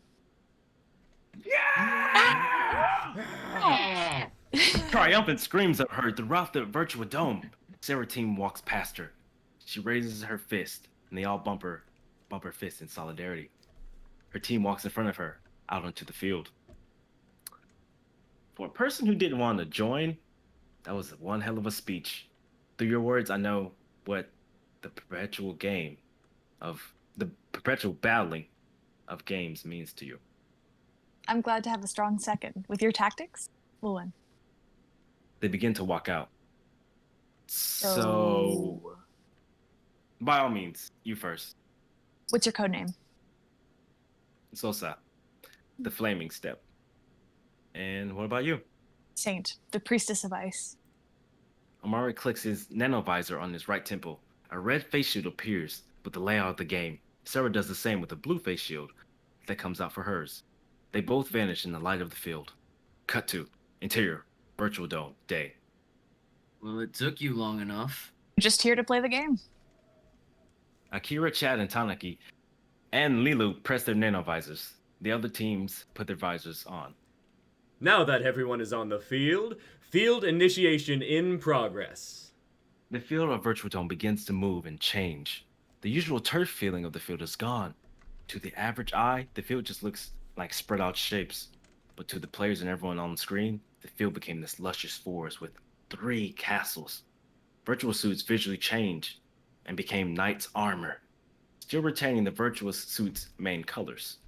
Triumphant screams are heard throughout the virtual dome. Sarah team walks past her. She raises her fist, and they all bump her fist in solidarity. Her team walks in front of her, out onto the field. For a person who didn't want to join, that was one hell of a speech. Through your words, I know what the perpetual battling of games means to you.
I'm glad to have a strong second. With your tactics, we'll win.
They begin to walk out. So, by all means, you first.
What's your code name?
Sosa, the flaming step. And what about you?
Saint, the priestess of ice.
Amari clicks his nanovisor on his right temple. A red face shield appears with the layout of the game. Sarah does the same with a blue face shield that comes out for hers. They both vanish in the light of the field. Cut to interior, virtual dome, day.
Well, it took you long enough.
Just here to play the game.
Akira, Chad, and Tanaki and Lilu press their nanovisors. The other teams put their visors on.
Now that everyone is on the field, field initiation in progress.
The field of Virtual Dome begins to move and change. The usual turf feeling of the field is gone. To the average eye, the field just looks like spread out shapes. But to the players and everyone on the screen, the field became this luscious forest with 3 castles. Virtual suits visually changed and became knights' armor, still retaining the virtuous suits' main colors.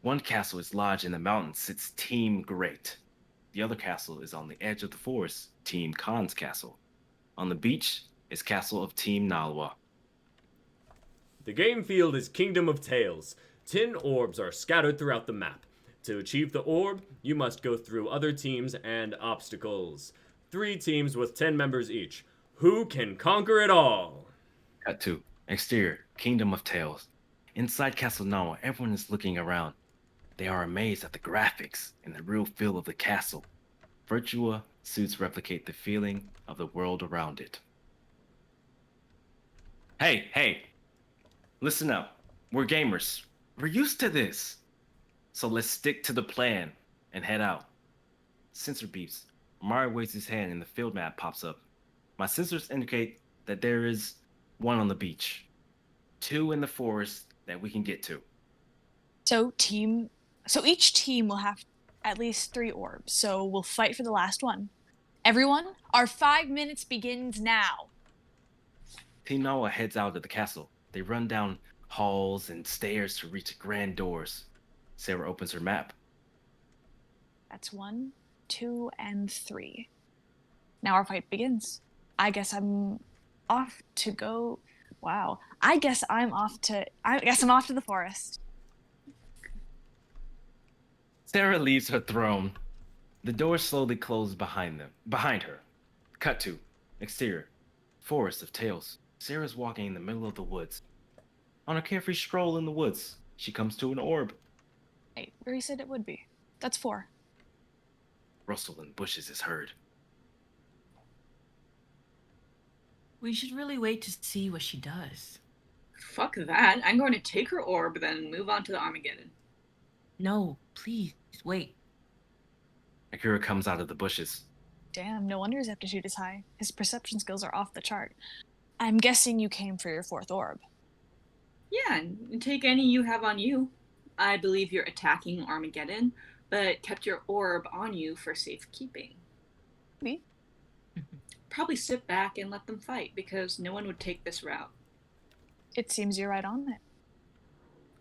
One castle is lodged in the mountains, sits Team Great. The other castle is on the edge of the forest, Team Khan's castle. On the beach is castle of Team Nalwa.
The game field is Kingdom of Tales. 10 orbs are scattered throughout the map. To achieve the orb, you must go through other teams and obstacles. 3 teams with 10 members each. Who can conquer it all?
Cut to exterior, Kingdom of Tales. Inside Castle Nalwa, everyone is looking around. They are amazed at the graphics and the real feel of the castle. Virtua suits replicate the feeling of the world around it. Hey, listen up. We're gamers. We're used to this. So let's stick to the plan and head out. Sensor beeps. Mario waves his hand and the field map pops up. My sensors indicate that there is 1 on the beach, 2 in the forest that we can get to.
So each team will have at least 3 orbs. So we'll fight for the last one. Everyone, our 5 minutes begins now.
Team Nawa heads out of the castle. They run down halls and stairs to reach grand doors. Sarah opens her map.
That's 1, 2, and 3. Now our fight begins. I guess I'm off to go Wow. I guess I'm off to the forest.
Sarah leaves her throne. The doors slowly close behind her. Cut to exterior, forest of tales. Sarah's walking in the middle of the woods. On a carefree stroll in the woods, she comes to an orb.
Hey, where you said it would be. That's 4.
Rustle in bushes is heard.
We should really wait to see what she does.
Fuck that. I'm going to take her orb, then move on to the Armageddon.
No, please, wait.
Akira comes out of the bushes.
Damn, no wonder his aptitude is high. His perception skills are off the chart. I'm guessing you came for your 4th orb.
Yeah, and take any you have on you. I believe you're attacking Armageddon, but kept your orb on you for safekeeping.
Me?
Probably sit back and let them fight, because no one would take this route.
It seems you're right on it.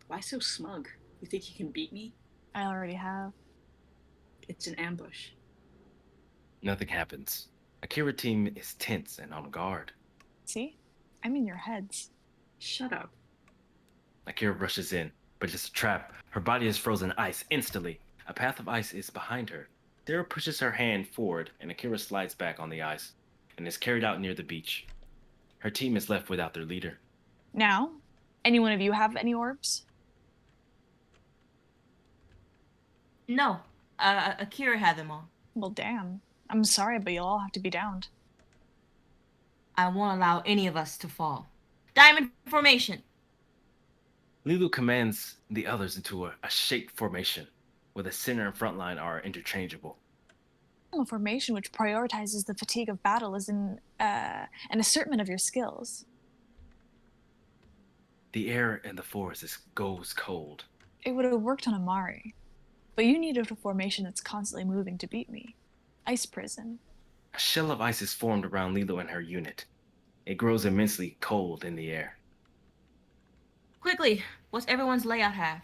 Why so smug? You think you can beat me?
I already have.
It's an ambush.
Nothing happens. Akira team is tense and on guard.
See? I'm in your heads.
Shut up.
Akira rushes in, but it's a trap. Her body is frozen ice instantly. A path of ice is behind her. Sarah pushes her hand forward, and Akira slides back on the ice and is carried out near the beach. Her team is left without their leader.
Now, any one of you have any orbs?
No, Akira had them all.
Well, damn. I'm sorry, but you'll all have to be downed.
I won't allow any of us to fall. Diamond formation.
Lilu commands the others into a shaped formation, where the center and front line are interchangeable.
A formation which prioritizes the fatigue of battle is an assertment of your skills.
The air in the forest goes cold.
It would have worked on Amari, but you needed a formation that's constantly moving to beat me. Ice prison.
A shell of ice is formed around Lilo and her unit. It grows immensely cold in the air.
Quickly, what's everyone's layout have?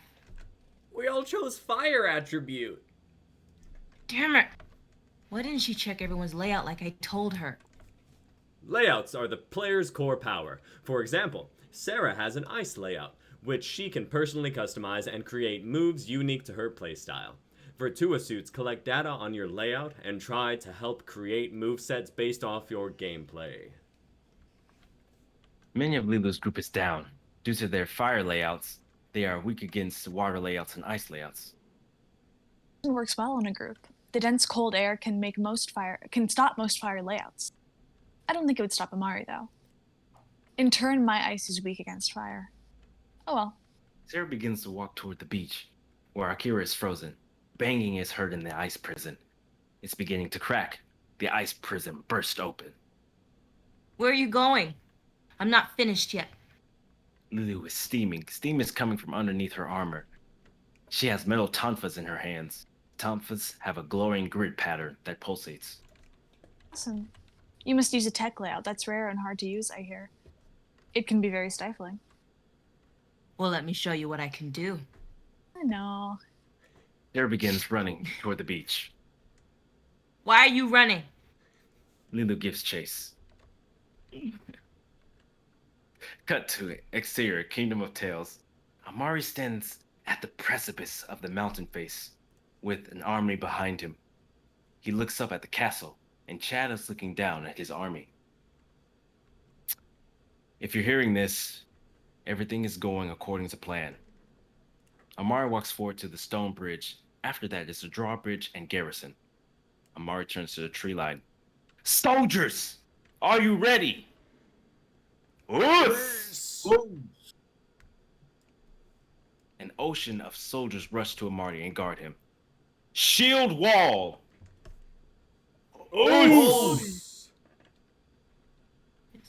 We all chose fire attribute.
Damn it! Why didn't she check everyone's layout like I told her?
Layouts are the player's core power. For example, Sarah has an ice layout, which she can personally customize and create moves unique to her playstyle. Virtua suits collect data on your layout and try to help create movesets based off your gameplay.
Many of Lilu's group is down. Due to their fire layouts, they are weak against water layouts and ice layouts.
It works well in a group. The dense cold air can stop most fire layouts. I don't think it would stop Amari though. In turn, my ice is weak against fire. Oh well.
Sarah begins to walk toward the beach, where Akira is frozen. Banging is heard in the ice prison. It's beginning to crack. The ice prison burst open.
Where are you going? I'm not finished yet.
Lulu is steaming. Steam is coming from underneath her armor. She has metal tonfas in her hands. Tonfas have a glowing grid pattern that pulsates.
Awesome. You must use a tech layout. That's rare and hard to use, I hear. It can be very stifling.
Well, let me show you what I can do.
I know.
Sarah begins running toward the beach.
Why are you running?
Lulu gives chase. Cut to exterior, Kingdom of Tales. Amari stands at the precipice of the mountain face, with an army behind him. He looks up at the castle, and Chad is looking down at his army. If you're hearing this, everything is going according to plan. Amari walks forward to the stone bridge. After that is the drawbridge and garrison. Amari turns to the tree line. Soldiers! Are you ready? Yes! An ocean of soldiers rush to Amari and guard him. Shield wall!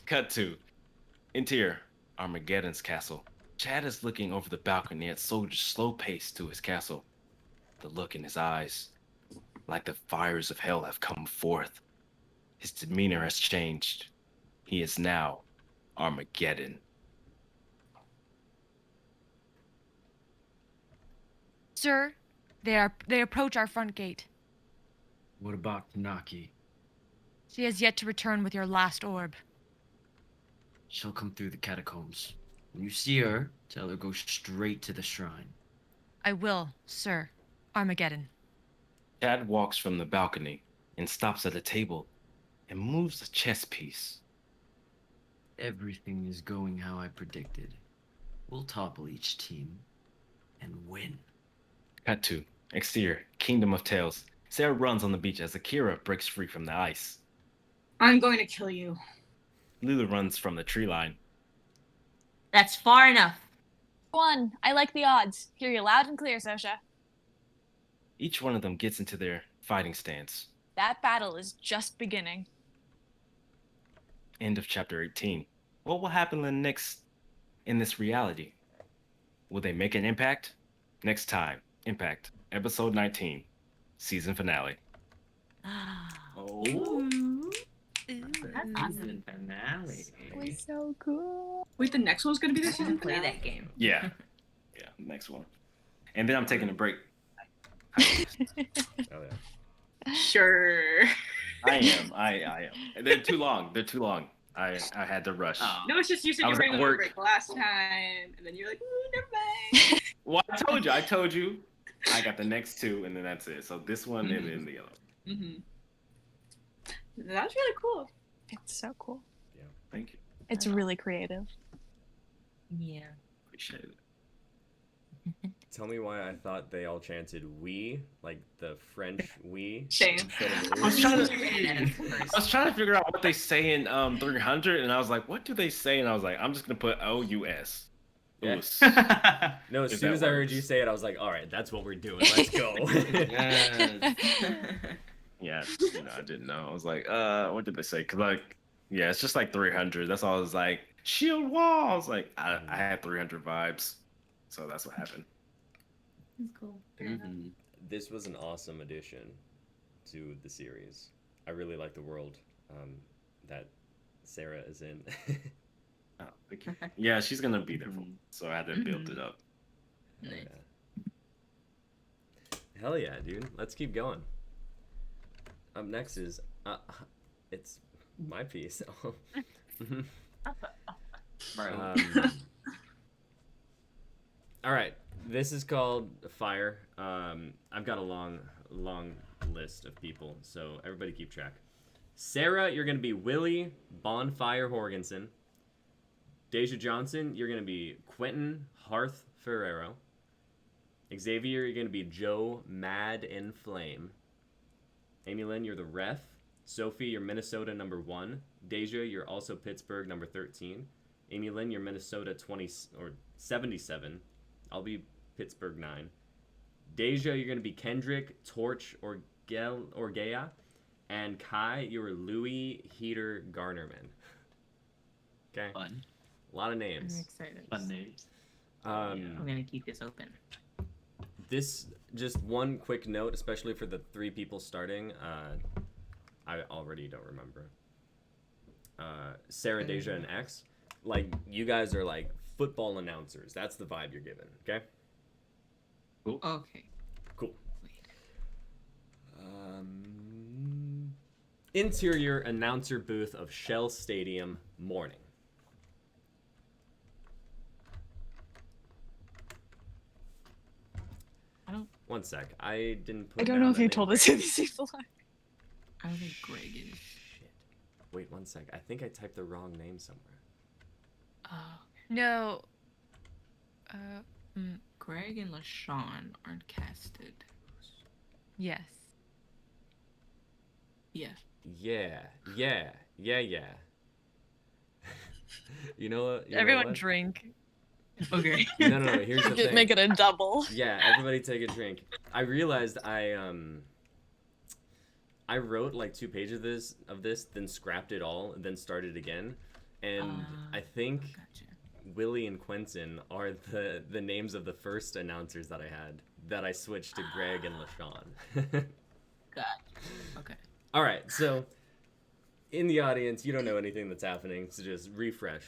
Cut to interior, Armageddon's castle. Chad is looking over the balcony at soldiers' slow pace to his castle. The look in his eyes, like the fires of hell have come forth. His demeanor has changed. He is now Armageddon.
Sir, they approach our front gate.
What about Tanaki?
She has yet to return with your last orb.
She'll come through the catacombs. When you see her, tell her go straight to the shrine.
I will, sir. Armageddon.
Chad walks from the balcony and stops at a table and moves a chess piece.
Everything is going how I predicted. We'll topple each team and win.
Cut to exterior, Kingdom of Tales. Sarah runs on the beach as Akira breaks free from the ice.
I'm going to kill you.
Lulu runs from the tree line.
That's far enough.
One. I like the odds. Hear you loud and clear, Sosha.
Each one of them gets into their fighting stance.
That battle is just beginning.
End of chapter 18. What will happen in this reality? Will they make an impact? Next time, Impact, episode 19, season finale.
Oh,
Ooh.
season finale.
Was so cool.
Wait, the next one's going to be
I
the
didn't
season
play
finale?
that game.
Yeah, yeah, next one. And then I'm taking a break.
Oh yeah.
Sure.
I am. They're too long. I had to rush.
Oh.
No, it's just you said
I
you
was
were
at
going to
work.
break last time, and then you're like, ooh, never mind.
Well, I told you. I got the next two, and then that's it. So this one and then the other.
Mm-hmm. That's really cool.
It's so cool.
Thank you.
It's really creative.
Yeah.
Appreciate it.
Tell me why I thought they all chanted "we," like the French "we."
Same.
instead of
I was
"ooh."
trying to figure out what they say in 300, and I was like, what do they say? And I was like, I'm just gonna put OUS.
Yeah.
Us.
No, as
If
soon
that
as I heard
works.
you say it, I was like, all right, that's what we're doing. Let's go.
Yes.
Yeah, I didn't know. I was like, what did they say? Cause like, yeah, it's just like 300. That's all. I was like, shield wall. I was like, I had 300 vibes, so that's what happened.
That's cool.
Mhm.
This was an awesome addition to the series. I really like the world that Sarah is in.
Oh, thank you. Yeah, she's gonna be there,
Mhm.
so I had to build it up.
Hell
Nice.
yeah. Hell yeah, dude. Let's keep going. Up next is it's my piece.
Bro.
All right, this is called Fire. I've got a long list of people, so everybody keep track. Sarah, you're gonna be Willie Bonfire Horgensen. Deja Johnson, you're gonna be Quentin Hearth Ferrero. Xavier, you're gonna be Joe Mad in Flame. Amy Lynn, you're the ref. Sophie, you're Minnesota number 1. Deja, you're also Pittsburgh number 13. Amy Lynn, you're Minnesota 20 or 77. I'll be Pittsburgh 9. Deja, you're gonna be Kendrick Torch Orgea. And Kai, you're Louis Heater Garnerman. Okay,
Fun.
a lot of
I'm
names.
excited.
Fun names.
I'm gonna keep this open.
This, just one quick note, especially for the 3 people starting. I already don't remember. Sarah, Deja, and X. Like, you guys are like football announcers. That's the vibe you're giving. Okay.
Okay.
Cool. Interior announcer booth of Shell Stadium morning.
I don't.
One sec. I didn't put
I don't
down
know if
the
you
name
told
right.
us who these people are.
I don't think Greg is.
Shit. Wait one sec. I think I typed the wrong name somewhere.
Oh,
No.
Greg and LaShawn aren't casted.
Yes.
Yeah.
Yeah. You know what? You know
Everyone
what?
drink.
Okay.
No. Here's the
Just
thing.
make it a double.
Yeah, everybody take a drink. I realized I wrote like 2 pages of this, then scrapped it all, and then started again. And I think
Gotcha.
Willie and Quentin are the names of the first announcers that I had that I switched to Greg and LaShawn.
Gotcha. Okay.
All right, so in the audience, you don't know anything that's happening, so just refresh.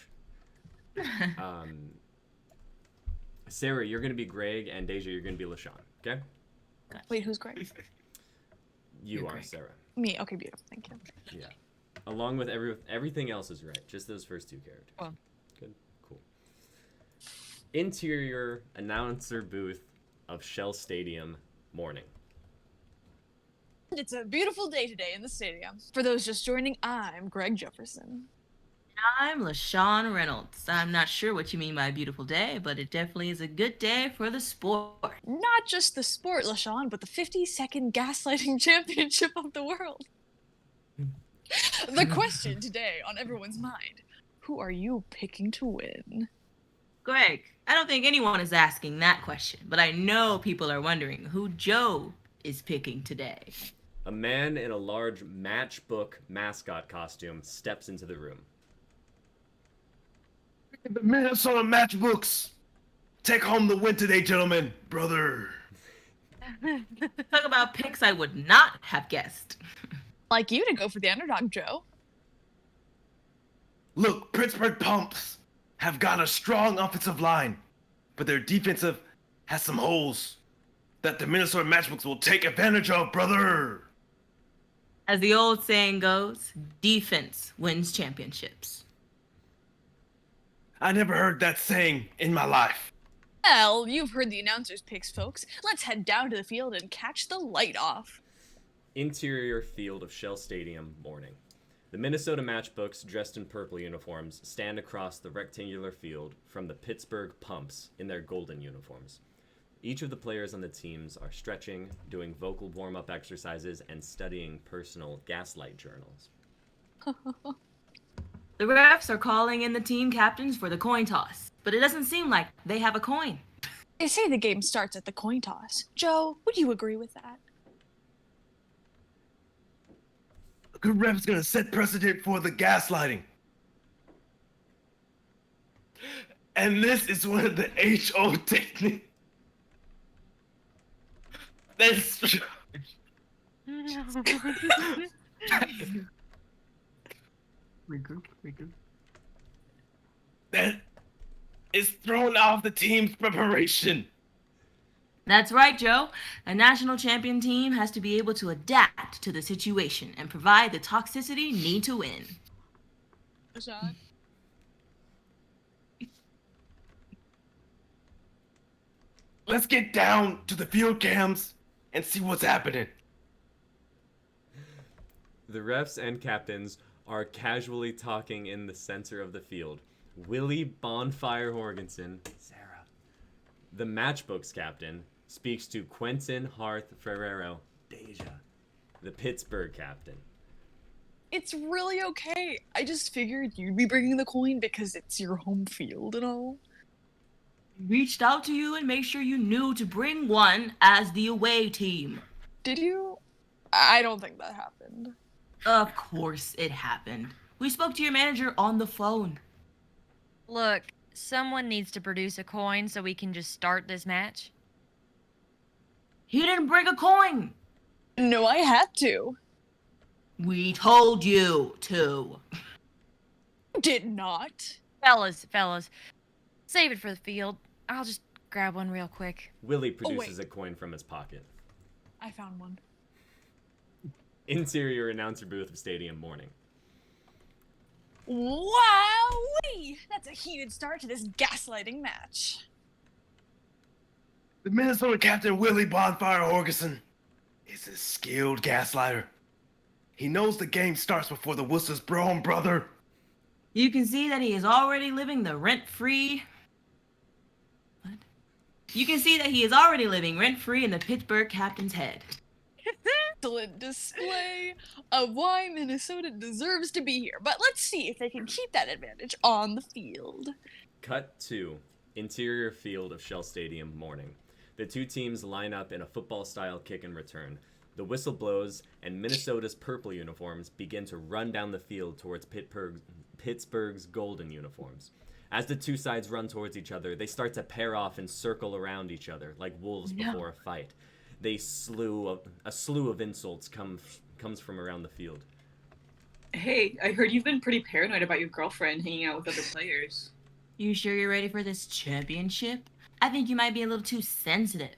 Sarah, you're gonna be Greg, and Deja, you're gonna be LaShawn. Okay?
Wait, who's Greg?
You
You're
are
Greg.
Sarah.
Me. Okay, beautiful. Thank you.
Yeah. Along with everything else is right. Just those first two characters.
Cool.
Good. Cool. Interior announcer booth of Shell Stadium morning.
It's a beautiful day today in the stadium. For those just joining, I'm Greg Jefferson.
I'm LaShawn Reynolds. I'm not sure what you mean by a beautiful day, but it definitely is a good day for the sport.
Not just the sport, LaShawn, but the 50-second gaslighting championship of the world. The question today on everyone's mind: who are you picking to win?
Greg, I don't think anyone is asking that question, but I know people are wondering who Joe is picking today.
A man in a large matchbook mascot costume steps into the room.
The Minnesota Matchbooks take home the win today, gentlemen. Brother.
Talk about picks I would not have guessed.
Like you to go for the underdog, Joe.
Look, Pittsburgh Pumps have got a strong offensive line, but their defensive has some holes that the Minnesota Matchbooks will take advantage of, brother.
As the old saying goes, defense wins championships.
I never heard that saying in my life.
Well, you've heard the announcers' picks, folks. Let's head down to the field and catch the light off.
Interior field of Shell Stadium morning. The Minnesota Matchbooks, dressed in purple uniforms, stand across the rectangular field from the Pittsburgh Pumps in their golden uniforms. Each of the players on the teams are stretching, doing vocal warm-up exercises, and studying personal gaslight journals.
The refs are calling in the team captains for the coin toss, but it doesn't seem like they have a coin.
They say the game starts at the coin toss. Joe, would you agree with that?
A good ref's gonna set precedent for the gaslighting. And this is one of the HO techniques. That's
Regroup.
that is thrown off the team's preparation.
That's right, Joe. A national champion team has to be able to adapt to the situation and provide the toxicity need to win.
LaShawn?
Let's get down to the field cams and see what's happening.
The refs and captains are casually talking in the center of the field. Willie Bonfire Horgenson, Sarah, the Matchbooks captain, speaks to Quentin Harth Ferrero, Deja, the Pittsburgh captain.
It's really okay. I just figured you'd be bringing the coin because it's your home field and all.
Reached out to you and made sure you knew to bring one as the away team.
Did you? I don't think that happened.
Of course it happened. We spoke to your manager on the phone.
Look, someone needs to produce a coin so we can just start this match.
He didn't bring a coin.
No, I had to.
We told you to.
Did not.
Fellas, save it for the field. I'll just grab one real quick.
Willie
wait.
produces a coin from his pocket.
I found one.
Interior announcer booth of stadium morning.
Wowee! That's a heated start to this gaslighting match.
The Minnesota captain Willie Bonfire Horgenson is a skilled gaslighter. He knows the game starts before the whistle's blown, brother.
You can see that he is already living the rent-free... What? You can see that he is already living rent-free in the Pittsburgh captain's head.
Excellent display of why Minnesota deserves to be here. But let's see if they can keep that advantage on the field.
Cut to interior field of Shell Stadium morning. The two teams line up in a football-style kick and return. The whistle blows, and Minnesota's purple uniforms begin to run down the field towards Pittsburgh's golden uniforms. As the two sides run towards each other, they start to pair off and circle around each other like wolves before a fight. A slew of insults comes from around the field.
Hey, I heard you've been pretty paranoid about your girlfriend hanging out with other players.
You sure you're ready for this championship? I think you might be a little too sensitive.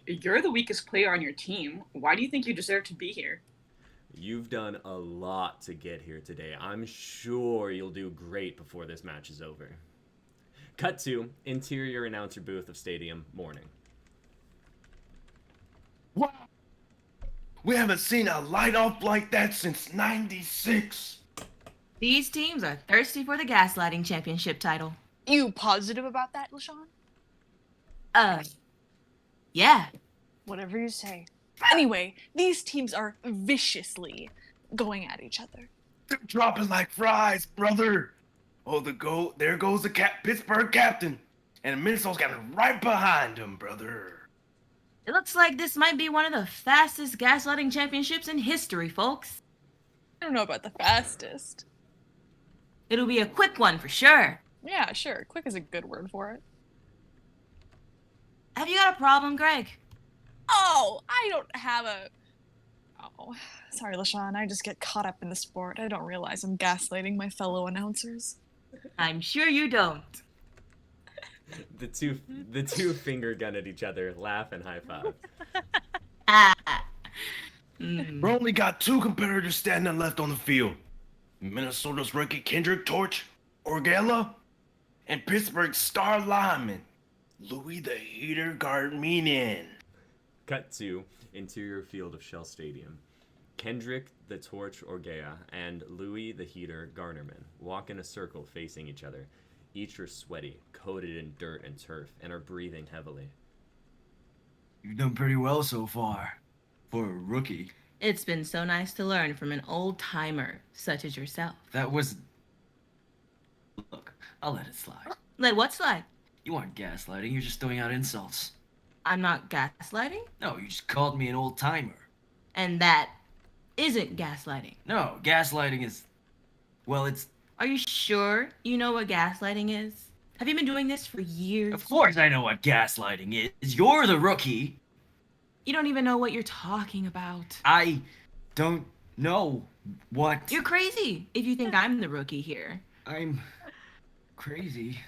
You're the weakest player on your team. Why do you think you deserve to be here?
You've done a lot to get here today. I'm sure you'll do great before this match is over. Cut to interior announcer booth of Stadium morning.
What? We haven't seen a light off like that since '96.
These teams are thirsty for the gaslighting championship title.
You positive about that, LaShawn?
Yeah.
Whatever you say. Anyway, these teams are viciously going at each other.
They're dropping like fries, brother. Oh, there goes the Pittsburgh captain. And Minnesota's got right behind him, brother.
It looks like this might be one of the fastest gaslighting championships in history, folks.
I don't know about the fastest.
It'll be a quick one for sure.
Yeah, sure. Quick is a good word for it.
Have you got a problem, Greg?
Oh, I don't have a... Oh, sorry, LaShawn. I just get caught up in the sport. I don't realize I'm gaslighting my fellow announcers.
I'm sure you don't.
The two finger gun at each other, laugh and high five.
We only got 2 competitors standing left on the field. Minnesota's rookie Kendrick Torch Orgella and Pittsburgh's star lineman Louis the Heater Gardminian.
Cut to interior field of Shell Stadium. Kendrick the Torch Orgea and Louis the Heater Garnerman walk in a circle facing each other. Each are sweaty, coated in dirt and turf, and are breathing heavily.
You've done pretty well so far. For a rookie.
It's been so nice to learn from an old timer such as yourself.
That was... Look, I'll let it slide.
Let what slide?
You aren't gaslighting, you're just throwing out insults.
I'm not gaslighting,
No, you just called me an old timer.
and that isn't gaslighting.
No, gaslighting is... Well, it's...
Are you sure you know what gaslighting is? Have you been doing this for years?
Of course I know what gaslighting is. You're the rookie.
You don't even know what you're talking about.
I don't know what...
You're crazy if you think I'm the rookie here.
I'm... crazy.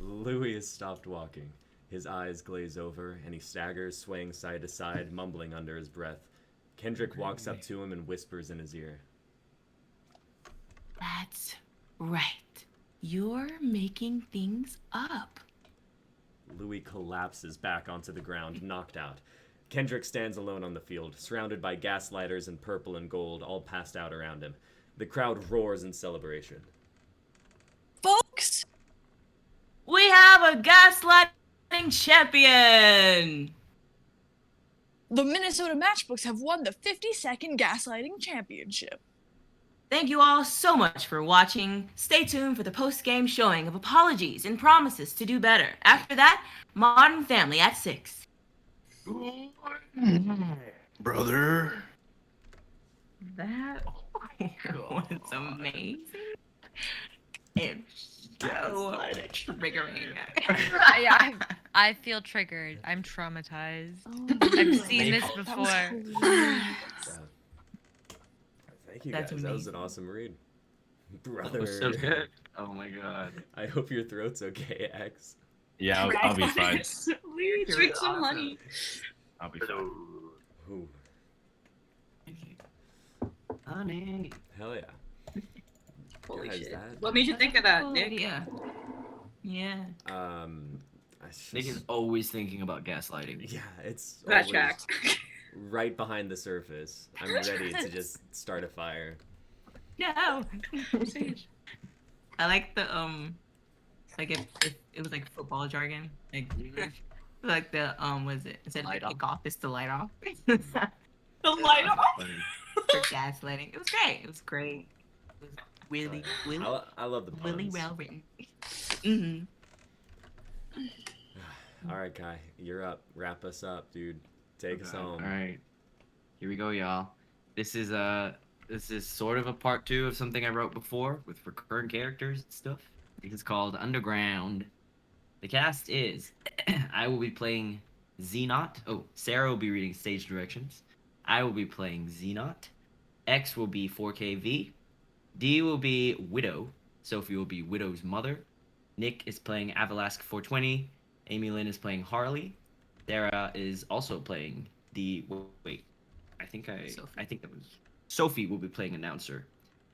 Louis has stopped walking. His eyes glaze over, and he staggers, swaying side to side, mumbling under his breath. Kendrick walks up to him and whispers in his ear.
That's right. You're making things up.
Louis collapses back onto the ground, knocked out. Kendrick stands alone on the field, surrounded by gaslighters in purple and gold, all passed out around him. The crowd roars in celebration.
Folks!
We have a gaslighting champion!
The Minnesota Matchbooks have won the 52nd Gaslighting Championship.
Thank you all so much for watching. Stay tuned for the post-game showing of apologies and promises to do better. After that, Modern Family at 6.
Brother.
That was amazing. It's so triggering.
I feel triggered. I'm traumatized.
Oh,
I've seen this
That was
before.
hilarious.
Thank you
That's
guys. That was an
amazing.
awesome read.
That
Brother.
was so good. Oh my god.
I hope your throat's okay, X.
Yeah, I'll be fine.
We drink some honey.
I'll be fine.
Ooh,
Honey.
hell yeah.
Holy
Guys,
shit.
that-
What made you think of that,
Cool
Nick?
idea. Yeah.
Nick is always thinking about gaslighting.
Yeah, it's
That
always
tracks.
right behind the surface. I'm ready to just start a fire.
No. I like the like if it was like football jargon, like the was it instead of
Light
like
off.
kick off, it's the light off.
The light off.
For gaslighting. It was great. It was great. It was really,
I love the
really
puns.
well written. Mm-hmm.
All right, Kai, you're up. Wrap us up, dude. Take us home.
All right. Here we go, y'all. This is sort of a part 2 of something I wrote before with recurring characters and stuff. It's called Underground. The cast is I will be playing Xenot. Oh, Sarah will be reading stage directions. I will be playing Xenot. X will be 4KV. D will be Widow. Sophie will be Widow's mother. Nick is playing Avalask 420. Amy Lynn is playing Harley. Sarah is also playing the... Wait. I think that was... Sophie will be playing announcer,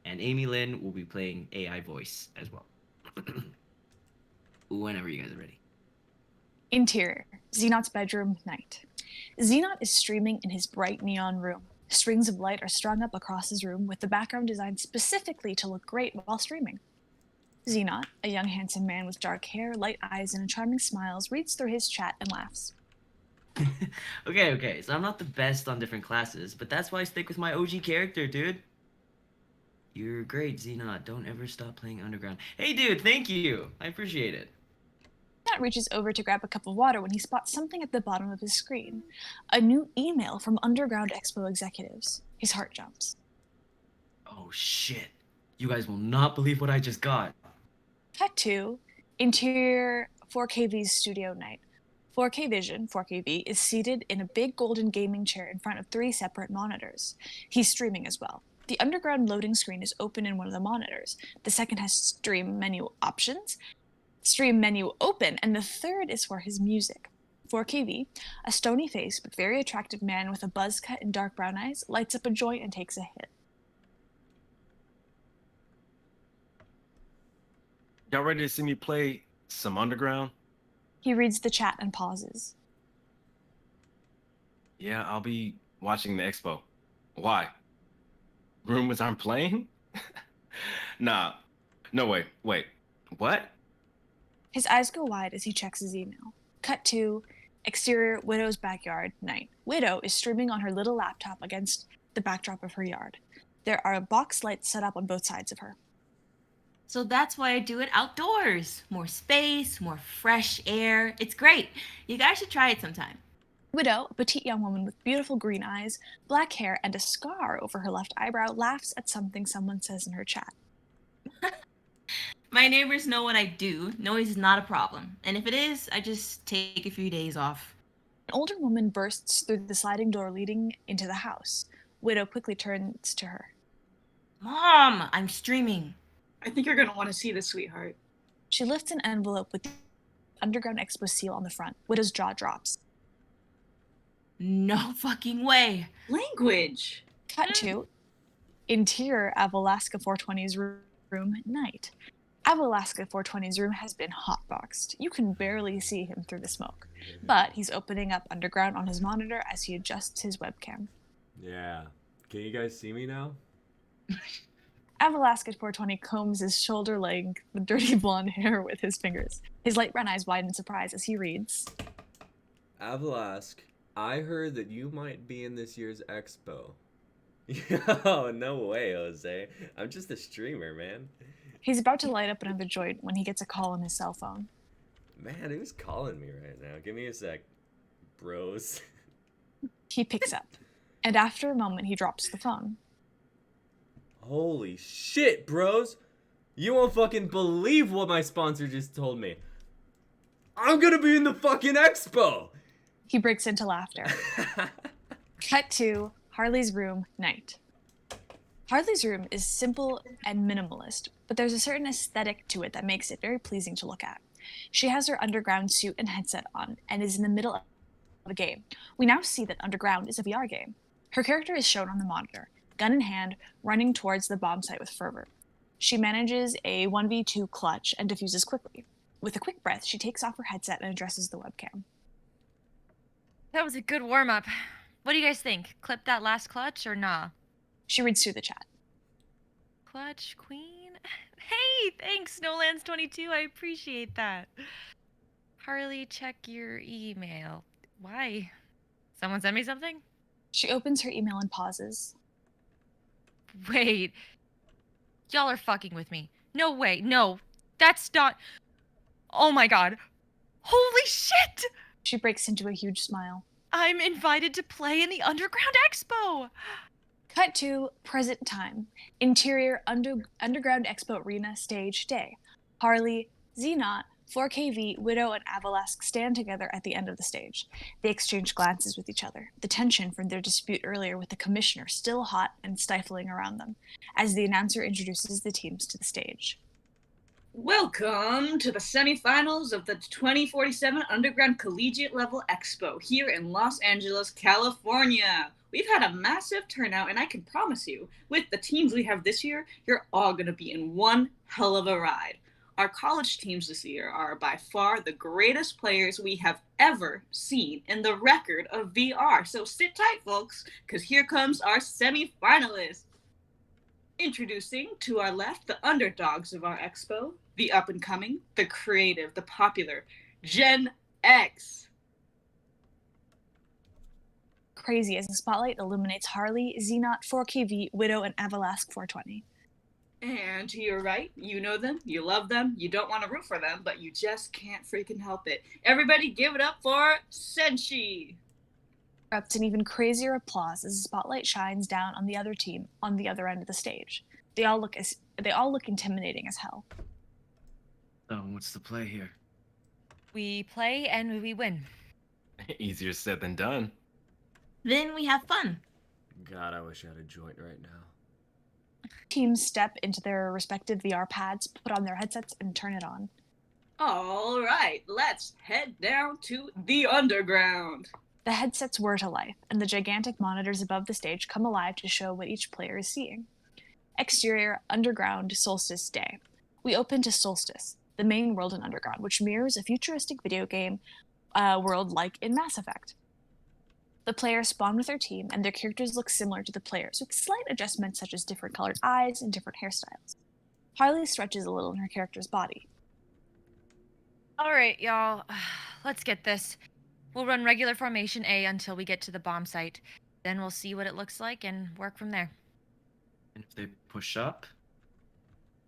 and Amy Lynn will be playing AI voice as well. Whenever you guys are ready.
Interior, Xenot's bedroom, night. Xenot is streaming in his bright neon room. Strings of light are strung up across his room with the background designed specifically to look great while streaming. Xenot, a young handsome man with dark hair, light eyes, and a charming smile, reads through his chat and laughs.
Okay, so I'm not the best on different classes, but that's why I stick with my OG character, dude. You're great, Xenot. Don't ever stop playing Underground. Hey, dude, thank you. I appreciate it.
Xenot reaches over to grab a cup of water when he spots something at the bottom of his screen. A new email from Underground Expo executives. His heart jumps.
Oh, shit. You guys will not believe what I just got.
Cut to Interior 4KV's studio night. 4K Vision, 4KV, is seated in a big golden gaming chair in front of 3 separate monitors. He's streaming as well. The Underground loading screen is open in one of the monitors. The second has stream menu options, stream menu open, and the third is for his music. 4KV, a stony-faced but very attractive man with a buzz cut and dark brown eyes, lights up a joint and takes a hit.
Y'all ready to see me play some Underground?
He reads the chat and pauses.
Yeah, I'll be watching the expo. Why? Rumors I'm playing? Nah. No, wait. What?
His eyes go wide as he checks his email. Cut to exterior Widow's backyard, night. Widow is streaming on her little laptop against the backdrop of her yard. There are box lights set up on both sides of her.
So that's why I do it outdoors. More space, more fresh air. It's great. You guys should try it sometime.
Widow, a petite young woman with beautiful green eyes, black hair, and a scar over her left eyebrow, laughs at something someone says in her chat.
My neighbors know what I do. Noise is not a problem. And if it is, I just take a few days off.
An older woman bursts through the sliding door leading into the house. Widow quickly turns to her.
Mom, I'm streaming.
I think you're gonna want to see this, sweetheart.
She lifts an envelope with the Underground Expo seal on the front. Widow's jaw drops.
No fucking way.
Language!
Cut to interior Avalaska 420's room, night. Avalaska 420's room has been hotboxed. You can barely see him through the smoke. But he's opening up Underground on his monitor as he adjusts his webcam.
Yeah. Can you guys see me now?
Avalaska 420 combs his shoulder-length dirty blonde hair with his fingers. His light brown eyes widen in surprise as he reads.
Avalask, I heard that you might be in this year's expo. Yo, no way, Jose. I'm just a streamer, man.
He's about to light up another joint when he gets a call on his cell phone.
Man, who's calling me right now? Give me a sec, bros.
He picks up, and after a moment he drops the phone.
Holy shit, bros. You won't fucking believe what my sponsor just told me. I'm gonna be in the fucking expo.
He breaks into laughter. Cut to Harley's room, night. Harley's room is simple and minimalist, but there's a certain aesthetic to it that makes it very pleasing to look at. She has her Underground suit and headset on and is in the middle of a game. We now see that Underground is a VR game. Her character is shown on the monitor, gun in hand, running towards the bomb site with fervor. She manages a 1v2 clutch and defuses quickly. With a quick breath, she takes off her headset and addresses the webcam.
That was a good warm-up. What do you guys think? Clip that last clutch or nah?
She reads through the chat.
Clutch queen? Hey, thanks, Nolands22. I appreciate that. Harley, check your email. Why? Someone send me something?
She opens her email and pauses.
Wait. Y'all are fucking with me. No way. No. That's not... Oh my god. Holy shit!
She breaks into a huge smile.
I'm invited to play in the Underground Expo!
Cut to present time. Interior Underground Expo Arena stage day. Harley, Xenot, 4KV, Widow, and Avalask stand together at the end of the stage. They exchange glances with each other, the tension from their dispute earlier with the commissioner still hot and stifling around them, as the announcer introduces the teams to the stage.
Welcome to the semifinals of the 2047 Underground Collegiate Level Expo here in Los Angeles, California. We've had a massive turnout, and I can promise you, with the teams we have this year, you're all going to be in one hell of a ride. Our college teams this year are by far the greatest players we have ever seen in the record of VR. So sit tight, folks, because here comes our semi-finalists. Introducing to our left, the underdogs of our expo, the up-and-coming, the creative, the popular, Gen X.
Crazy as the spotlight illuminates Harley, Xenot, 4KV, Widow, and Avalask 420.
And to your right, you know them, you love them, you don't want to root for them, but you just can't freaking help it. Everybody give it up for Senshi!
Erupts an even crazier applause as the spotlight shines down on the other team on the other end of the stage. They all look intimidating as hell.
Oh, what's the play here?
We play and we win.
Easier said than done.
Then we have fun.
God, I wish I had a joint right now.
Teams step into their respective VR pads, put on their headsets, and turn it on.
All right, let's head down to the underground.
The headsets whir to life, and the gigantic monitors above the stage come alive to show what each player is seeing. Exterior, underground, solstice day. We open to Solstice, the main world in Underground, which mirrors a futuristic video game world like in Mass Effect. The players spawn with their team, and their characters look similar to the players, with slight adjustments such as different colored eyes and different hairstyles. Harley stretches a little in her character's body.
All right, y'all. Let's get this. We'll run regular formation A until we get to the bomb site. Then we'll see what it looks like and work from there.
And if they push up?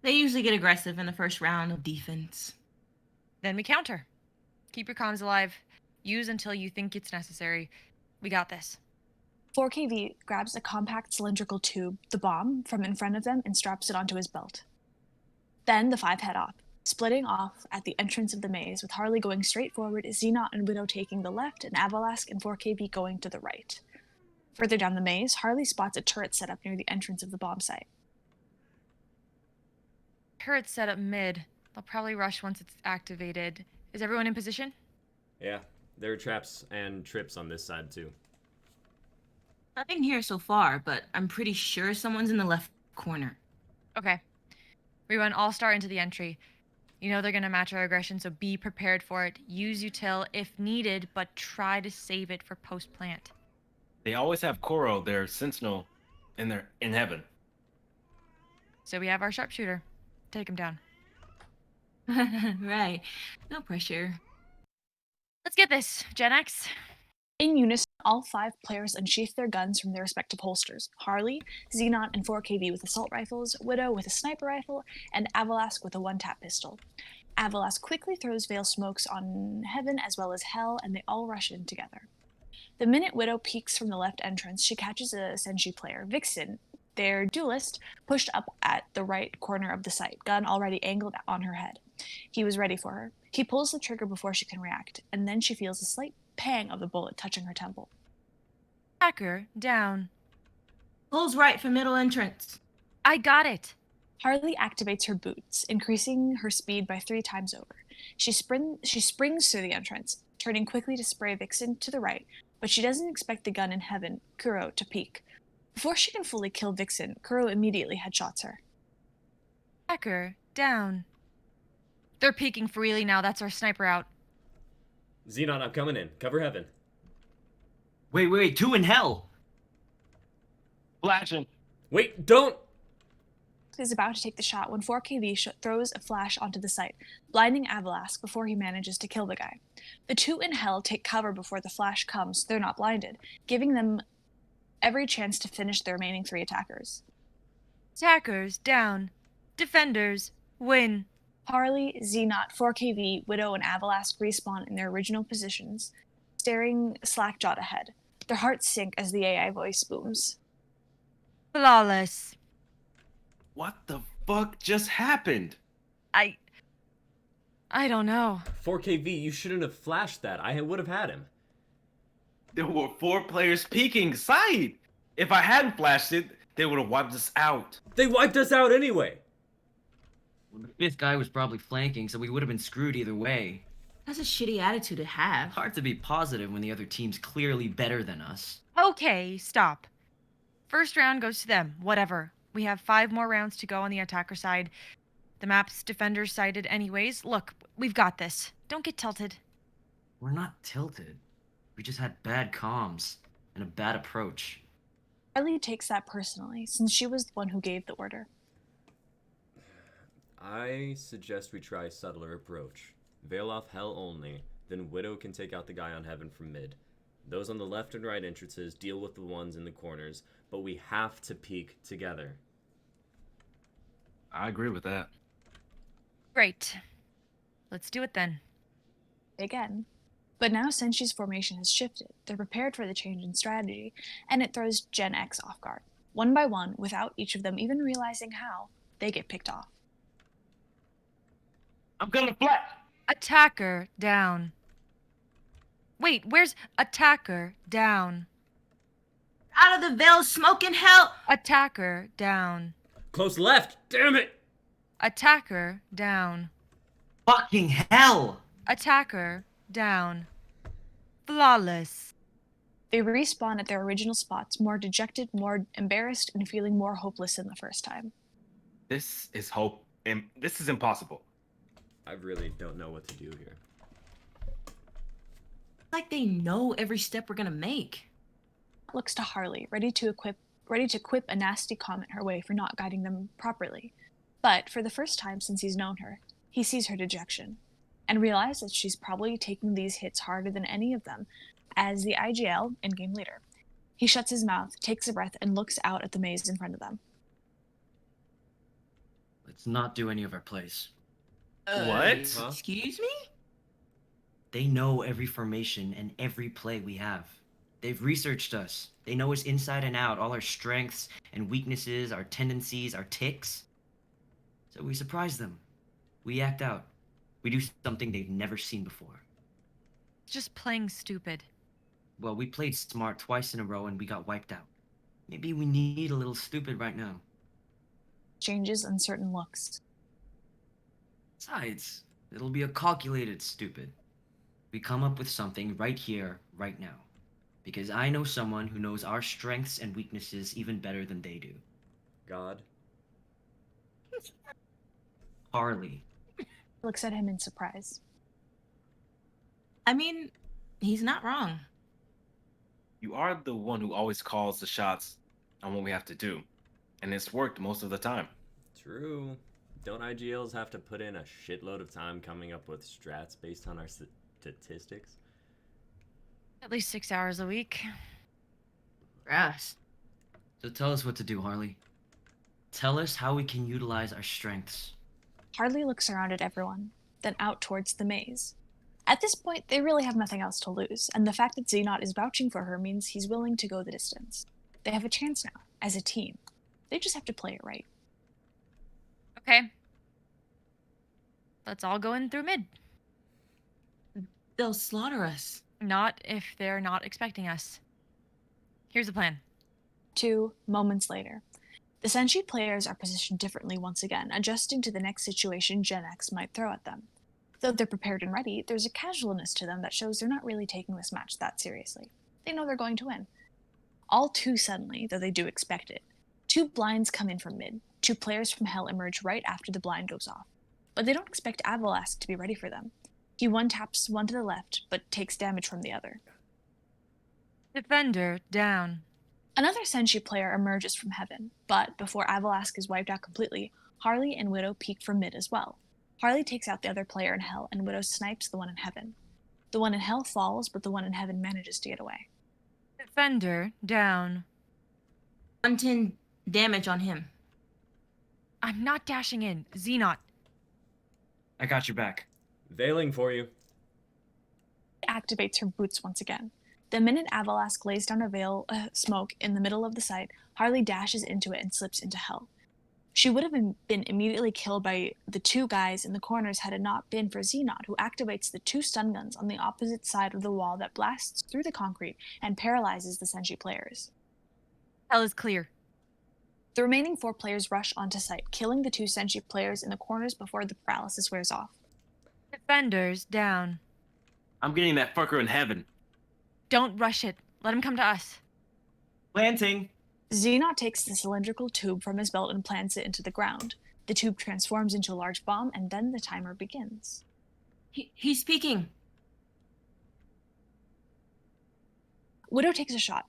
They usually get aggressive in the first round of defense.
Then we counter. Keep your comms alive. Use until you think it's necessary. We got this.
4KV grabs a compact cylindrical tube, the bomb, from in front of them and straps it onto his belt. Then the five head off, splitting off at the entrance of the maze, with Harley going straight forward, Xenot and Widow taking the left, and Avalask and 4KV going to the right. Further down the maze, Harley spots a turret set up near the entrance of the bomb site.
Turret's set up mid. They'll probably rush once it's activated. Is everyone in position?
Yeah, there are traps and trips on this side too.
Nothing here so far, but I'm pretty sure someone's in the left corner.
Okay. We run All-Star into the entry. You know they're going to match our aggression, so be prepared for it. Use util if needed, but try to save it for post-plant.
They always have Koro, their sentinel, in heaven.
So we have our sharpshooter. Take him down.
Right. No pressure.
Let's get this, Gen X.
In unison, all five players unsheath their guns from their respective holsters. Harley, Xenot, and 4KV with assault rifles, Widow with a sniper rifle, and Avalask with a one-tap pistol. Avalask quickly throws veil smokes on heaven as well as hell, and they all rush in together. The minute Widow peeks from the left entrance, she catches a Senshi player, Vixen, their duelist, pushed up at the right corner of the site, gun already angled on her head. He was ready for her. He pulls the trigger before she can react, and then she feels a slight pang of the bullet touching her temple.
Hacker, down.
Pulls right for middle entrance.
I got it.
Harley activates her boots, increasing her speed by 3 times over. She springs through the entrance, turning quickly to spray Vixen to the right, but she doesn't expect the gun in heaven, Kuro, to peek. Before she can fully kill Vixen, Kuro immediately headshots her.
Hacker, down. They're peeking freely now. That's our sniper out.
Xenon, I'm coming in. Cover heaven.
Wait, 2 in hell!
Flashing.
Wait, don't!
Is about to take the shot when 4KV throws a flash onto the site, blinding Avalask before he manages to kill the guy. The 2 in hell take cover before the flash comes, so they're not blinded, giving them every chance to finish the remaining 3 attackers.
Attackers, down. Defenders, win.
Harley, Xenot, 4KV, Widow, and Avalask respawn in their original positions, staring slack-jawed ahead. Their hearts sink as the AI voice booms.
Flawless.
What the fuck just happened?
I don't know.
4KV, you shouldn't have flashed that. I would have had him.
There were 4 players peeking side. If I hadn't flashed it, they would have wiped us out.
They wiped us out anyway.
Well, the 5th guy was probably flanking, so we would have been screwed either way.
That's a shitty attitude to have.
Hard to be positive when the other team's clearly better than us.
Okay, stop. First round goes to them. Whatever. We have 5 more rounds to go on the attacker side. The map's defenders sided anyways. Look, we've got this. Don't get tilted.
We're not tilted. We just had bad comms and a bad approach.
Harley takes that personally, since she was the one who gave the order.
I suggest we try a subtler approach. Veil off Hell only, then Widow can take out the guy on Heaven from mid. Those on the left and right entrances deal with the ones in the corners, but we have to peek together.
I agree with that.
Great. Let's do it then.
Again. But now Senshi's formation has shifted. They're prepared for the change in strategy, and it throws Gen X off guard. One by one, without each of them even realizing how, they get picked off.
I'm gonna flat.
Attacker down. Wait, where's attacker down?
Out of the veil, smoke and hell.
Attacker down.
Close left! Damn it!
Attacker down.
Fucking hell!
Attacker down. Flawless.
They respawn at their original spots, more dejected, more embarrassed, and feeling more hopeless than the first time.
This is hope. This is impossible.
I really don't know what to do here.
Like they know every step we're gonna make.
Looks to Harley, ready to quip a nasty comment her way for not guiding them properly. But for the first time since he's known her, he sees her dejection, and realizes that she's probably taking these hits harder than any of them as the IGL in-game leader. He shuts his mouth, takes a breath, and looks out at the maze in front of them.
Let's not do any of our plays.
What?
Huh?
Excuse me?
They know every formation and every play we have. They've researched us. They know us inside and out, all our strengths and weaknesses, our tendencies, our ticks. So we surprise them. We act out. We do something they've never seen before.
Just playing stupid.
Well, we played smart twice in a row and we got wiped out. Maybe we need a little stupid right now.
Changes uncertain looks.
Besides, it'll be a calculated stupid. We come up with something right here, right now. Because I know someone who knows our strengths and weaknesses even better than they do.
God.
Harley.
Looks at him in surprise.
I mean, he's not wrong.
You are the one who always calls the shots on what we have to do, and it's worked most of the time.
True. Don't IGLs have to put in a shitload of time coming up with strats based on our statistics?
At least 6 hours a week.
Gross.
So tell us what to do, Harley. Tell us how we can utilize our strengths.
Harley looks around at everyone, then out towards the maze. At this point, they really have nothing else to lose, and the fact that Xenot is vouching for her means he's willing to go the distance. They have a chance now, as a team. They just have to play it right.
Okay. Let's all go in through mid.
They'll slaughter us.
Not if they're not expecting us. Here's the plan.
2 moments later. The Senshi players are positioned differently once again, adjusting to the next situation Gen X might throw at them. Though they're prepared and ready, there's a casualness to them that shows they're not really taking this match that seriously. They know they're going to win. All too suddenly, though they do expect it. 2 blinds come in from mid. 2 players from Hell emerge right after the blind goes off. But they don't expect Avalask to be ready for them. He one-taps one to the left, but takes damage from the other.
Defender down.
Another Senshi player emerges from Heaven, but before Avalask is wiped out completely, Harley and Widow peek from mid as well. Harley takes out the other player in Hell, and Widow snipes the one in Heaven. The one in Hell falls, but the one in Heaven manages to get away.
Defender down.
110 damage on him.
I'm not dashing in. Xenot.
I got your back.
Veiling for you.
Activates her boots once again. The minute Avalask lays down a veil smoke in the middle of the site, Harley dashes into it and slips into Hell. She would have been immediately killed by the 2 guys in the corners had it not been for Xenot, who activates the 2 stun guns on the opposite side of the wall that blasts through the concrete and paralyzes the Senshi players.
Hell is clear.
The remaining 4 players rush onto site, killing the 2 Senshi players in the corners before the paralysis wears off.
Defenders down.
I'm getting that fucker in heaven.
Don't rush it. Let him come to us.
Planting.
Xenot takes the cylindrical tube from his belt and plants it into the ground. The tube transforms into a large bomb, and then the timer begins.
He's speaking.
Widow takes a shot,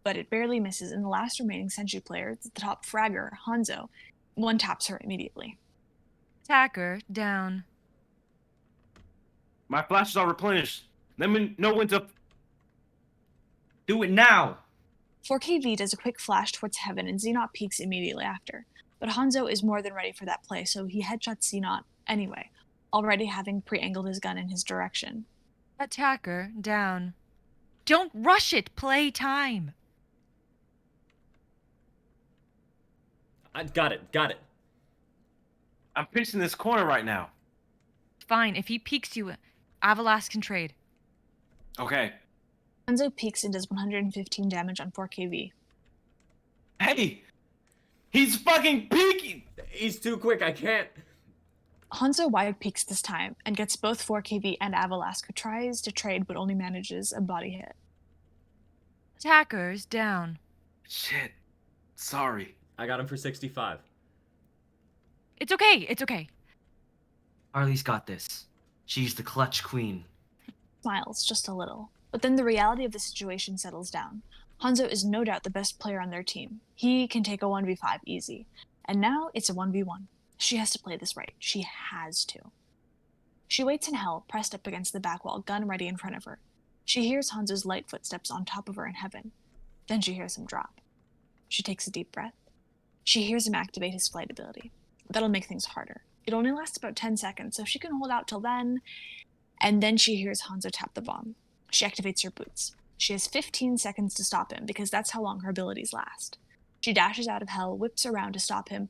but it barely misses, and the last remaining sentry player, the top fragger, Hanzo, one taps her immediately.
Attacker down.
My flashes are replenished. Let me know when to.
Do it now.
4KV does a quick flash towards heaven, and Xenot peeks immediately after. But Hanzo is more than ready for that play, so he headshots Xenot anyway, already having pre-angled his gun in his direction.
Attacker down. Don't rush it. Play time.
I got it.
I'm pinching this corner right now.
Fine. If he peeks you, Avalas can trade.
Okay.
Hanzo peeks and does 115 damage on 4KV.
Hey! He's fucking peeking!
He's too quick. I can't.
Hanzo wide peeks this time and gets both 4KV and Avalask, who tries to trade but only manages a body hit.
Attackers down.
Shit. Sorry.
I got him for 65.
It's okay. It's okay.
Harley's got this. She's the clutch queen.
Smiles just a little. But then the reality of the situation settles down. Hanzo is no doubt the best player on their team. He can take a 1v5 easy. And now it's a 1v1. She has to play this right. She has to. She waits in hell, pressed up against the back wall, gun ready in front of her. She hears Hanzo's light footsteps on top of her in heaven. Then she hears him drop. She takes a deep breath. She hears him activate his flight ability. That'll make things harder. It only lasts about 10 seconds, so she can hold out till then. And then she hears Hanzo tap the bomb. She activates her boots. She has 15 seconds to stop him, because that's how long her abilities last. She dashes out of hell, whips around to stop him,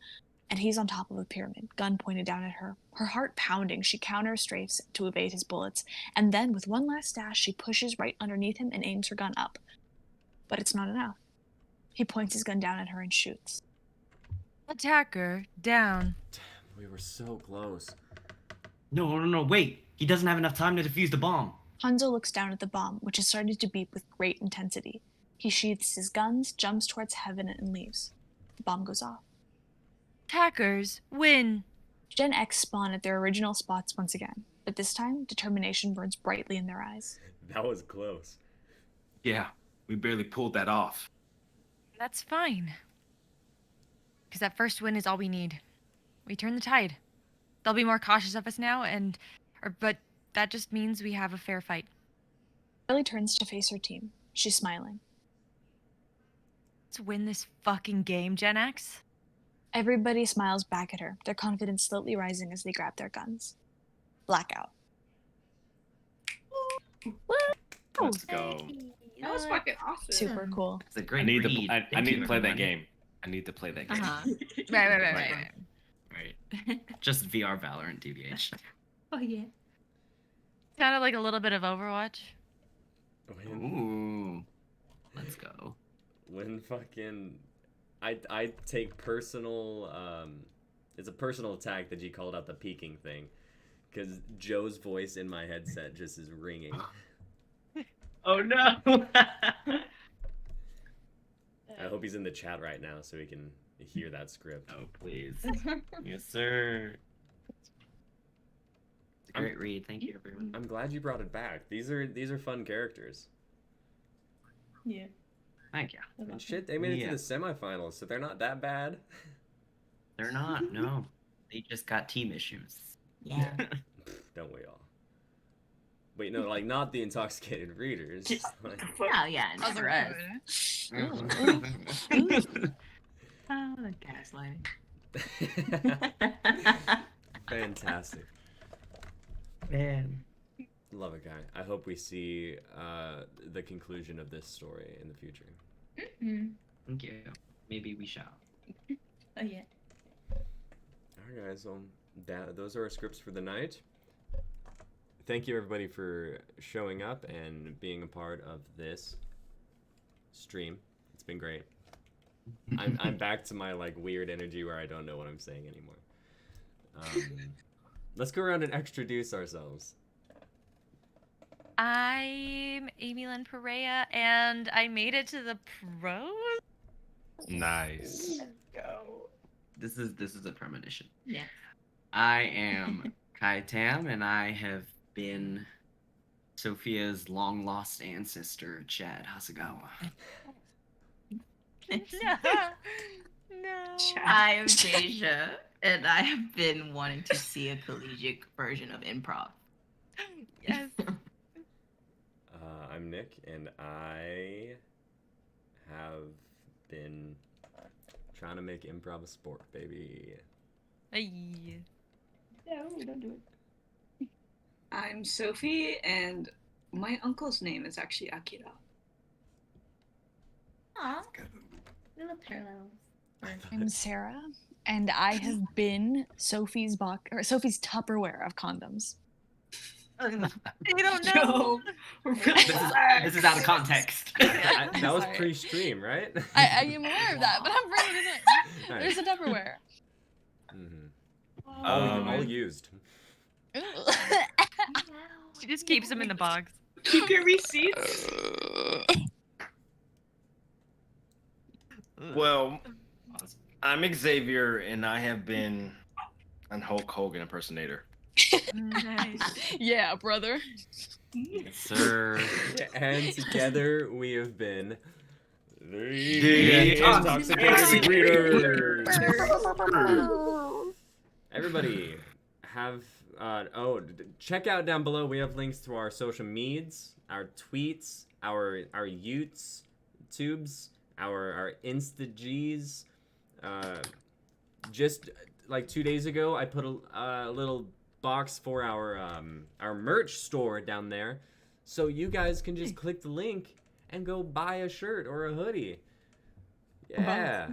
and he's on top of a pyramid, gun pointed down at her. Her heart pounding, she counter-strafes to evade his bullets, and then, with one last dash, she pushes right underneath him and aims her gun up. But it's not enough. He points his gun down at her and shoots.
Attacker down.
We were so close.
No, wait. He doesn't have enough time to defuse the bomb.
Hanzo looks down at the bomb, which is starting to beep with great intensity. He sheathes his guns, jumps towards heaven, and leaves. The bomb goes off.
Attackers win.
Gen X spawn at their original spots once again, but this time, determination burns brightly in their eyes.
That was close.
Yeah, we barely pulled that off.
That's fine. Because that first win is all we need. We turn the tide. They'll be more cautious of us now, but that just means we have a fair fight.
Ellie turns to face her team. She's smiling.
Let's win this fucking game, Gen X.
Everybody smiles back at her, their confidence slowly rising as they grab their guns. Blackout.
Let's go.
That was fucking awesome.
Super cool.
It's a great
I need
read.
to. I
Thank
need
you,
to play that
everyone.
game. I need to play that game.
Uh-huh.
Right.
Right. Just VR Valorant DVH.
Oh yeah.
Sounded like a little bit of Overwatch.
When,
Ooh. Let's go.
when fucking... I take personal... it's a personal attack that you called out the peeking thing. Because Joe's voice in my headset just is ringing.
Oh no!
I hope he's in the chat right now so he can hear that script.
Oh please. Yes, sir. It's a great read. Thank you, everyone.
I'm glad you brought it back. These are fun characters.
Yeah.
Thank you.
And shit, they made it
Yeah.
to the semifinals, so they're not that bad.
They're not. No, they just got team issues.
Yeah.
Don't we all? Wait, no, like not the intoxicated readers. Like,
Oh yeah. And for us. Oh, the gaslighting.
fantastic.
Man.
Love it, guy. I hope we see the conclusion of this story in the future.
Mm-hmm.
Thank you. Maybe we shall.
Oh yeah.
Alright, guys. Those are our scripts for the night. Thank you, everybody, for showing up and being a part of this stream. It's been great. I'm back to my like weird energy where I don't know what I'm saying anymore. Let's go around and extroduce ourselves.
I'm Amy Lynn Perea, and I made it to the pros.
Nice.
Go. This is a premonition.
Yeah.
I am Kai Tam, and I have been Sophia's long lost ancestor, Chad Hasagawa.
No.
I am Deja, and I have been wanting to see a collegiate version of improv.
Yes.
I'm Nick, and I have been trying to make improv a sport, baby.
Ay.
No, don't do it.
I'm Sophie, and my uncle's name is actually Akira.
Aw, little parallels.
I'm Sarah, and I have been Sophie's Tupperware of condoms.
You don't know.
This is out of context.
That was
Sorry.
pre-stream, right?
I am aware of that, but I'm bringing it in.
Nice.
There's a Tupperware.
All used.
She just keeps them in the box.
Keep your receipts.
Well, I'm Xavier, and I have been an Hulk Hogan impersonator.
Nice.
Yeah, brother.
Yes, sir.
And together we have been
The
Intoxicated Readers. Everybody have check out down below. We have links to our social medias, our tweets, our Utes, tubes, our Insta Gs. Just like 2 days ago, I put a little box for our merch store down there, so you guys can just click the link and go buy a shirt or a hoodie. Yeah.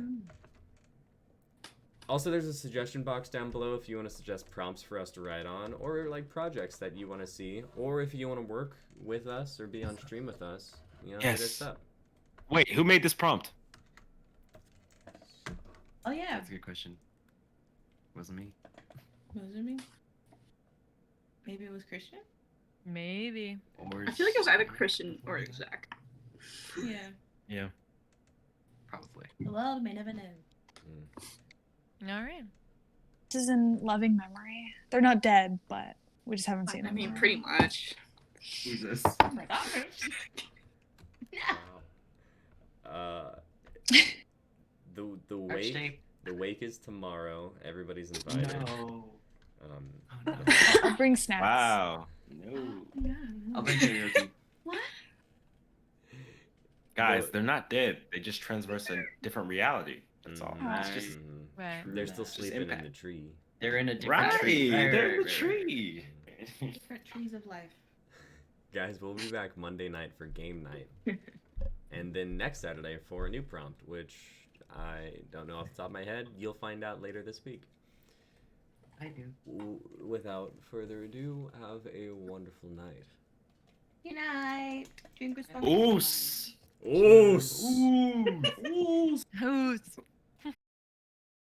Also, there's a suggestion box down below if you want to suggest prompts for us to write on, or like projects that you want to see, or if you want to work with us or be on stream with us. You know, hit us up.
Wait, who made this prompt?
Oh yeah.
That's a good question. Wasn't me.
Was it me? Maybe it was Christian?
Maybe.
Or
I feel like it was either Christian or Zach.
Yeah.
Yeah.
probably.
The world may never know.
All right.
This is in loving memory. They're not dead, but we just haven't seen
I
them.
mean,
in a
pretty
while.
much.
Jesus.
Oh my gosh.
Wow. The
Arch
wake
tape.
the wake is tomorrow. Everybody's invited.
No.
Um,
Oh, no.
I'll bring snacks.
Wow. No.
I'll bring karaoke.
What?
Guys,
Well-
they're not dead. They just transverse a different reality. That's all.
mhm,
It's just-
mhm.
Right.
They're still
Just
sleeping in
impact.
the tree.
They're in a different
Right.
tree.
They're in the
right.
tree.
Different trees of life.
Guys, we'll be back Monday night for game night. And then next Saturday for a new prompt, which I don't know off the top of my head. You'll find out later this week.
I do.
Without further ado, have a wonderful night.
Good night. Drink responsibly.
Oos.
Oos!
Oos.
Who's?